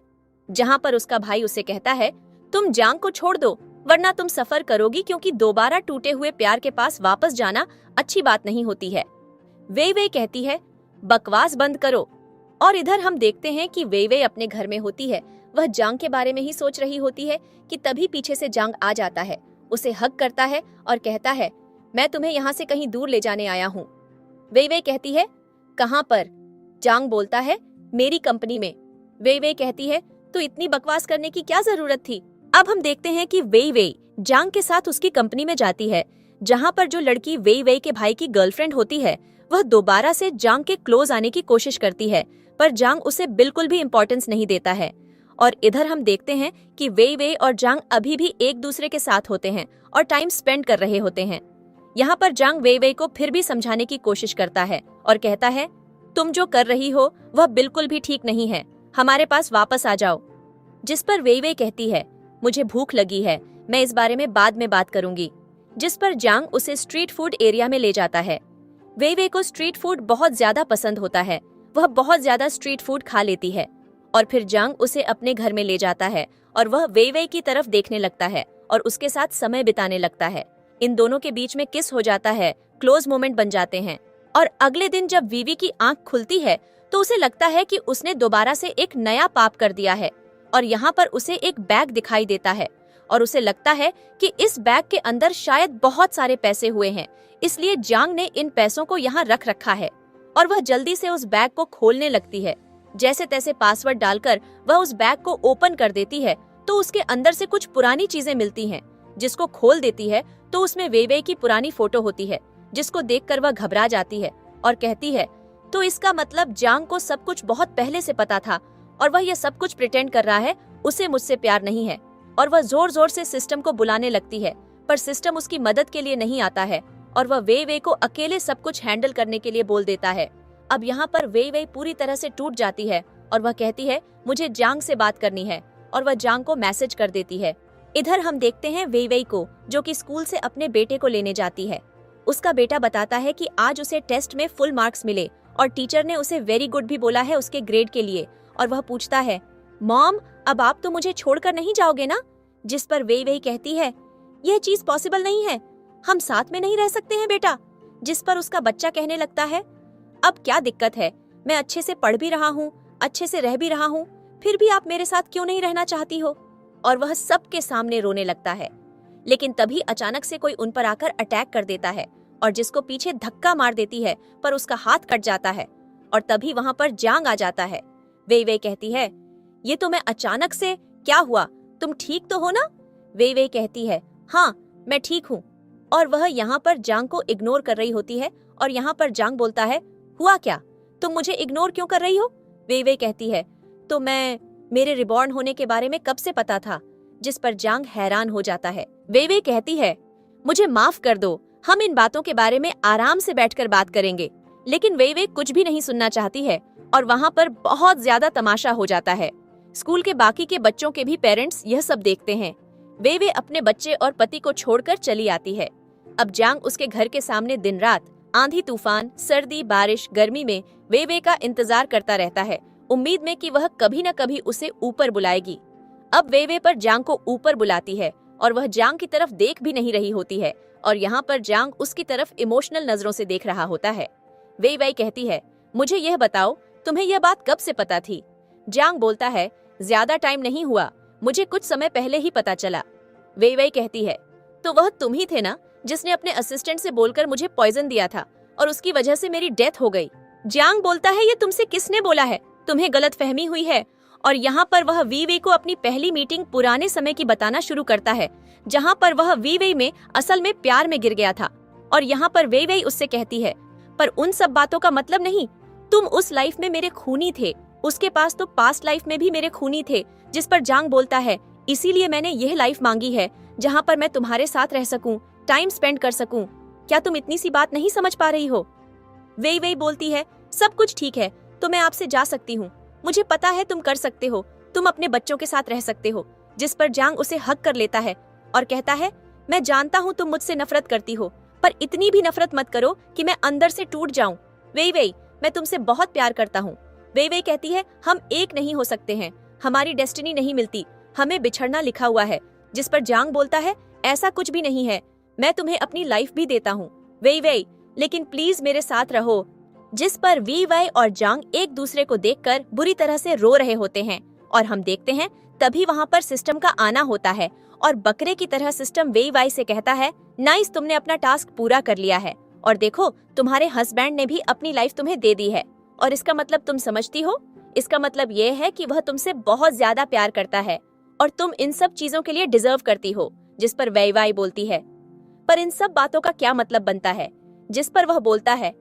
जहाँ पर उसका भाई उसे कहता है, तुम जियांग को छोड़ दो, वरना तुम सफर करोगी, क्योंकि दोबारा टूटे हुए प्यार के पास वापस जाना अच्छी बात नहीं होती है। वे कहती है, बकवास बंद करो। और इधर हम देखते हैं कि वे अपने घर में होती है, वह जांग के बारे में ही सोच रही होती है कि तभी पीछे से जांग आ जाता है, उसे हग करता है और कहता है, मैं तुम्हें यहाँ से कहीं दूर ले जाने आया हूँ। वे कहती है, कहाँ पर? जांग बोलता है, मेरी कंपनी में। वे कहती है, तो इतनी बकवास करने की क्या जरूरत थी? अब हम देखते हैं कि वे जांग के साथ उसकी कंपनी में जाती है, जहाँ पर जो लड़की वे के भाई की गर्लफ्रेंड होती है, वह दोबारा से जांग के क्लोज आने की कोशिश करती है, पर जांग उसे बिल्कुल भी इम्पोर्टेंस नहीं देता है। और इधर हम देखते हैं कि वे और जांग अभी भी एक दूसरे के साथ होते हैं और टाइम स्पेंड कर रहे होते हैं। यहाँ पर जांग वे को फिर भी समझाने की कोशिश करता है और कहता है, तुम जो कर रही हो वह बिल्कुल भी ठीक नहीं है, हमारे पास वापस आ जाओ। जिस पर वे कहती है, मुझे भूख लगी है, मैं इस बारे में बाद में बात करूंगी। जिस पर जांग उसे स्ट्रीट फूड एरिया में ले जाता है। वे को स्ट्रीट फूड बहुत ज्यादा पसंद होता है, वह बहुत ज्यादा स्ट्रीट फूड खा लेती है। और फिर जांग उसे अपने घर में ले जाता है और वह वे की तरफ देखने लगता है और उसके साथ समय बिताने लगता है। इन दोनों के बीच में किस हो जाता है, क्लोज मोमेंट बन जाते हैं। और अगले दिन जब वीवी की आंख खुलती है तो उसे लगता है कि उसने दोबारा से एक नया पाप कर दिया है। और यहाँ पर उसे एक बैग दिखाई देता है और उसे लगता है कि इस बैग के अंदर शायद बहुत सारे पैसे हुए हैं, इसलिए जांग ने इन पैसों को यहाँ रख रखा है। और वह जल्दी से उस बैग को खोलने लगती है। जैसे तैसे पासवर्ड डालकर वह उस बैग को ओपन कर देती है तो उसके अंदर से कुछ पुरानी चीजें मिलती हैं। जिसको खोल देती है तो उसमें वे की पुरानी फोटो होती है, जिसको देखकर वह घबरा जाती है और कहती है, तो इसका मतलब जांग को सब कुछ बहुत पहले से पता था और वह यह सब कुछ प्रिटेंड कर रहा है, उसे मुझसे प्यार नहीं है। और वह जोर जोर से सिस्टम को बुलाने लगती है, पर सिस्टम उसकी मदद के लिए नहीं आता है और वह वे वे को अकेले सब कुछ हैंडल करने के लिए बोल देता है। अब यहाँ पर वे वे पूरी तरह से टूट जाती है और वह कहती है, मुझे जांग से बात करनी है, और वह जांग को मैसेज कर देती है। इधर हम देखते हैं वे वे को, जो कि स्कूल से अपने बेटे को लेने जाती है। उसका बेटा बताता है कि आज उसे टेस्ट में फुल मार्क्स मिले और टीचर ने उसे वेरी गुड भी बोला है उसके ग्रेड के लिए। और वह पूछता है, मॉम, अब आप तो मुझे छोड़कर नहीं जाओगे ना? जिस पर वे वे कहती है, यह चीज पॉसिबल नहीं है, हम साथ में नहीं रह सकते हैं बेटा। जिस पर उसका बच्चा कहने लगता है, अब क्या दिक्कत है, मैं अच्छे से पढ़ भी रहा हूँ, अच्छे से रह भी रहा हूँ, फिर भी आप मेरे साथ क्यों नहीं रहना चाहती हो? और वह सबके सामने रोने लगता है। लेकिन तभी अचानक से कोई उन पर आकर अटैक कर देता है और जिसको पीछे धक्का मार देती है, पर उसका हाथ कट जाता है और तभी वहाँ पर जांग आ जाता है। वे वे कहती है, ये तो मैं अचानक से, क्या हुआ, तुम ठीक तो हो ना? वे वे कहती है, हाँ मैं ठीक हूँ। और वह यहाँ पर जांग को इग्नोर कर रही होती है और यहाँ पर जांग बोलता है, हुआ क्या, तुम मुझे इग्नोर क्यों कर रही हो? वे वे कहती है, तो मेरे रिबॉर्न होने के बारे में कब से पता था? जिस पर जांग हैरान हो जाता है। वे वे कहती है, मुझे माफ कर दो, हम इन बातों के बारे में आराम से बैठकर बात करेंगे। लेकिन वे वे कुछ भी नहीं सुनना चाहती है और वहाँ पर बहुत ज्यादा तमाशा हो जाता है। स्कूल के बाकी के बच्चों के भी पेरेंट्स यह सब देखते हैं। वे अपने बच्चे और पति को छोड़कर चली आती है। अब जांग उसके घर के सामने दिन रात, आंधी तूफान, सर्दी बारिश गर्मी में वे का इंतजार करता रहता है, उम्मीद में कि वह कभी न कभी उसे ऊपर बुलाएगी। अब वे पर जांग को ऊपर बुलाती है और वह जांग की तरफ देख भी नहीं रही होती है और यहाँ पर जांग उसकी तरफ इमोशनल नजरों से देख रहा होता है। वे कहती है, मुझे यह बताओ, तुम्हें यह बात कब से पता थी? जांग बोलता है, ज्यादा टाइम नहीं हुआ, मुझे कुछ समय पहले ही पता चला। वे कहती है, तो वह तुम ही थे ना जिसने अपने असिस्टेंट से बोलकर मुझे पॉइजन दिया था और उसकी वजह से मेरी डेथ हो गई। जांग बोलता है, ये तुमसे किसने बोला है? तुम्हें गलतफहमी हुई है। और यहाँ पर वह वी को अपनी पहली मीटिंग पुराने समय की बताना शुरू करता है, जहाँ पर वह वी में असल में प्यार में गिर गया था। और यहाँ पर वे उससे कहती है, पर उन सब बातों का मतलब नहीं, तुम उस लाइफ में मेरे खूनी थे, उसके पास तो पास्ट लाइफ में भी मेरे खूनी थे। जिस पर जांग बोलता है, इसीलिए मैंने यह लाइफ मांगी है जहाँ पर मैं तुम्हारे साथ रह सकूं, टाइम स्पेंड कर सकूं। क्या तुम इतनी सी बात नहीं समझ पा रही हो? वे बोलती है, सब कुछ ठीक है, तो मैं आपसे जा सकती हूँ, मुझे पता है तुम कर सकते हो, तुम अपने बच्चों के साथ रह सकते हो। जिस पर जांग उसे हक कर लेता है और कहता है, मैं जानता हूँ तुम मुझसे नफरत करती हो, पर इतनी भी नफरत मत करो कि मैं अंदर से टूट जाऊं। वे मैं तुमसे बहुत प्यार करता हूँ। वे कहती है, हम एक नहीं हो सकते हैं, हमारी डेस्टिनी नहीं मिलती, हमें बिछड़ना लिखा हुआ है। जिस पर जांग बोलता है, ऐसा कुछ भी नहीं है, मैं तुम्हें अपनी लाइफ भी देता हूँ वे लेकिन प्लीज मेरे साथ रहो। जिस पर वी और जांग एक दूसरे को देखकर बुरी तरह से रो रहे होते हैं और हम देखते हैं तभी वहाँ पर सिस्टम का आना होता है और बकरे की तरह सिस्टम वे से कहता है, नाइस, तुमने अपना टास्क पूरा कर लिया है और देखो तुम्हारे हस्बैंड ने भी अपनी लाइफ तुम्हें दे दी है। और इसका मतलब तुम समझती हो? इसका मतलब ये है कि वह तुमसे बहुत ज्यादा प्यार करता है और तुम इन सब चीजों के लिए डिजर्व करती हो। जिस पर वे बोलती है, पर इन सब बातों का क्या मतलब बनता है? जिस पर वह बोलता है,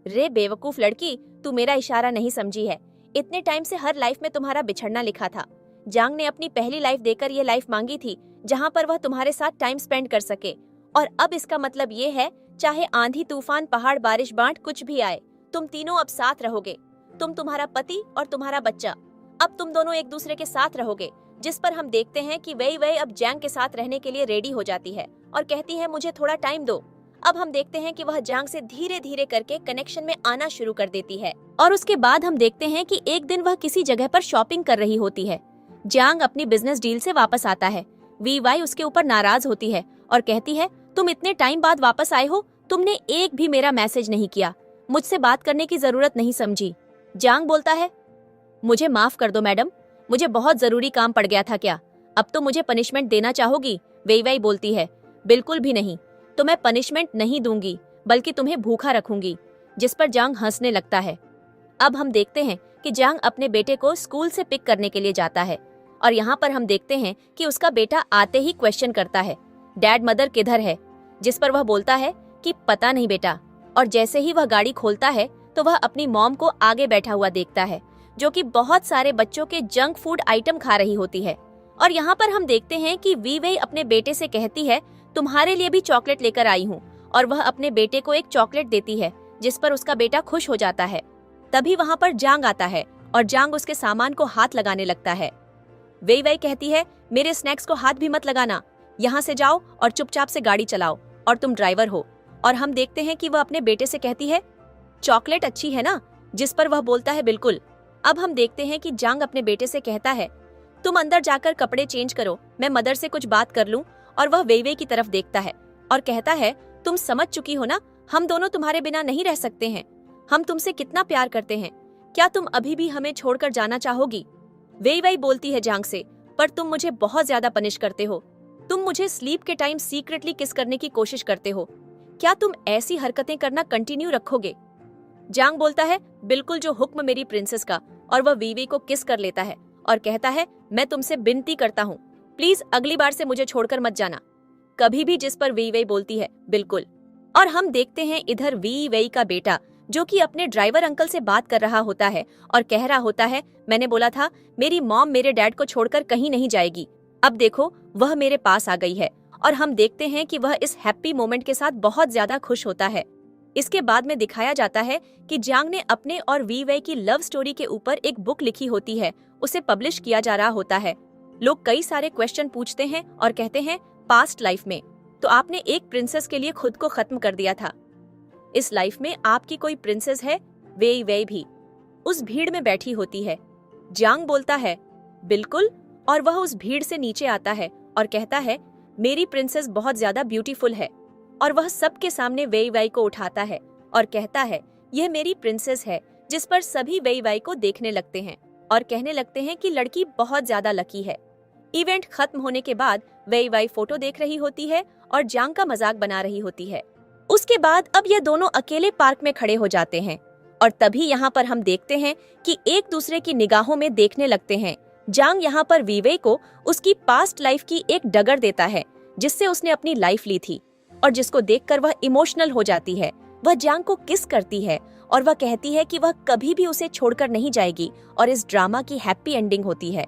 रे बेवकूफ लड़की, तू मेरा इशारा नहीं समझी है, इतने टाइम से हर लाइफ में तुम्हारा बिछड़ना लिखा था। जांग ने अपनी पहली लाइफ देकर ये लाइफ मांगी थी जहाँ पर वह तुम्हारे साथ टाइम स्पेंड कर सके, और अब इसका मतलब ये है, चाहे आंधी तूफान पहाड़ बारिश बाढ़ कुछ भी आए, तुम तीनों अब साथ रहोगे, तुम, तुम्हारा पति और तुम्हारा बच्चा, अब तुम दोनों एक दूसरे के साथ रहोगे। जिस पर हम देखते हैं कि वे अब जांग के साथ रहने के लिए रेडी हो जाती है और कहती है, मुझे थोड़ा टाइम दो। अब हम देखते हैं कि वह जांग से धीरे धीरे करके कनेक्शन में आना शुरू कर देती है और उसके बाद हम देखते हैं कि एक दिन वह किसी जगह पर शॉपिंग कर रही होती है। जांग अपनी बिजनेस डील से वापस आता है। वी उसके ऊपर नाराज होती है और कहती है, तुम इतने टाइम बाद वापस आए हो, तुमने एक भी मेरा मैसेज नहीं किया, मुझसे बात करने की जरूरत नहीं समझी। जांग बोलता है, मुझे माफ कर दो मैडम, मुझे बहुत जरूरी काम पड़ गया था। क्या अब तो मुझे पनिशमेंट देना चाहोगी? वे बोलती है, बिल्कुल भी नहीं, तो मैं पनिशमेंट नहीं दूंगी बल्कि तुम्हें भूखा रखूंगी। जिस पर जांग हंसने लगता है। अब हम देखते हैं कि जांग अपने बेटे को स्कूल से पिक करने के लिए जाता है और यहाँ पर हम देखते हैं कि उसका बेटा आते ही क्वेश्चन करता है, डैड मदर किधर है? जिस पर वह बोलता है कि पता नहीं बेटा, और जैसे ही वह गाड़ी खोलता है तो वह अपनी मॉम को आगे बैठा हुआ देखता है, जो कि बहुत सारे बच्चों के जंक फूड आइटम खा रही होती है। और यहाँ पर हम देखते हैं कि वी वेई अपने बेटे से कहती है, तुम्हारे लिए भी चॉकलेट लेकर आई हूँ, और वह अपने बेटे को एक चॉकलेट देती है, जिस पर उसका बेटा खुश हो जाता है। तभी वहाँ पर जांग आता है और जांग उसके सामान को हाथ लगाने लगता है। वेई वेई कहती है, मेरे स्नैक्स को हाथ भी मत लगाना, यहाँ से जाओ और चुपचाप से गाड़ी चलाओ, और तुम ड्राइवर हो। और हम देखते हैं कि वह अपने बेटे से कहती है, चॉकलेट अच्छी है ना, जिस पर वह बोलता है बिल्कुल। अब हम देखते हैं कि जांग अपने बेटे से कहता है, तुम अंदर जाकर कपड़े चेंज करो, मैं मदर से कुछ बात कर लूं। और वह वेई वेई की तरफ देखता है और कहता है, तुम समझ चुकी हो ना, हम दोनों तुम्हारे बिना नहीं रह सकते हैं, हम तुमसे कितना प्यार करते हैं, क्या तुम अभी भी हमें छोड़कर जाना चाहोगी? वेई वेई बोलती है जांग से, पर तुम मुझे बहुत ज्यादा पनिश करते हो, तुम मुझे स्लीप के टाइम सीक्रेटली किस करने की कोशिश करते हो, क्या तुम ऐसी हरकतें करना कंटिन्यू रखोगे? जांग बोलता है, बिल्कुल जो हुक्म मेरी प्रिंसेस का। और वह वेई वेई को किस कर लेता है और कहता है, मैं तुमसे विनती करता हूँ, प्लीज अगली बार से मुझे छोड़कर मत जाना कभी भी। जिस पर वेई वेई बोलती है बिल्कुल। और हम देखते हैं इधर वी वेई का बेटा, जो कि अपने ड्राइवर अंकल से बात कर रहा होता है और कह रहा होता है, मैंने बोला था मेरी मॉम मेरे डैड को छोड़कर कहीं नहीं जाएगी, अब देखो वह मेरे पास आ गई है। और हम देखते हैं कि वह इस हैप्पी मोमेंट के साथ बहुत ज्यादा खुश होता है। इसके बाद में दिखाया जाता है कि जांग ने अपने और वी वेई की लव स्टोरी के ऊपर एक बुक लिखी होती है, उसे पब्लिश किया जा रहा होता है। लोग कई सारे क्वेश्चन पूछते हैं और कहते हैं, पास्ट लाइफ में तो आपने एक प्रिंसेस के लिए खुद को खत्म कर दिया था, इस लाइफ में आपकी कोई प्रिंसेस है? वेई वेई भी उस भीड़ में बैठी होती है। जांग बोलता है, बिल्कुल। और वह उस भीड़ से नीचे आता है और कहता है, मेरी प्रिंसेस बहुत ज्यादा ब्यूटीफुल है। और वह सबके सामने वेई वेई को उठाता है और कहता है, यह मेरी प्रिंसेस है, जिस पर सभी वेई वेई को देखने लगते हैं और कहने लगते हैं कि लड़की बहुत ज्यादा लकी है। इवेंट खत्म होने के बाद वेई वेई फोटो देख रही होती है और जांग का मजाक बना रही होती है। उसके बाद अब ये दोनों अकेले पार्क में खड़े हो जाते हैं और तभी यहाँ पर हम देखते हैं कि एक दूसरे की निगाहों में देखने लगते हैं। जांग यहाँ पर वी वेई को उसकी पास्ट लाइफ की एक डगर देता है, जिससे उसने अपनी लाइफ ली थी, और जिसको देखकर वह इमोशनल हो जाती है। वह जांग को किस करती है और वह कहती है कि वह कभी भी उसे छोड़कर नहीं जाएगी और इस ड्रामा की हैप्पी एंडिंग होती है।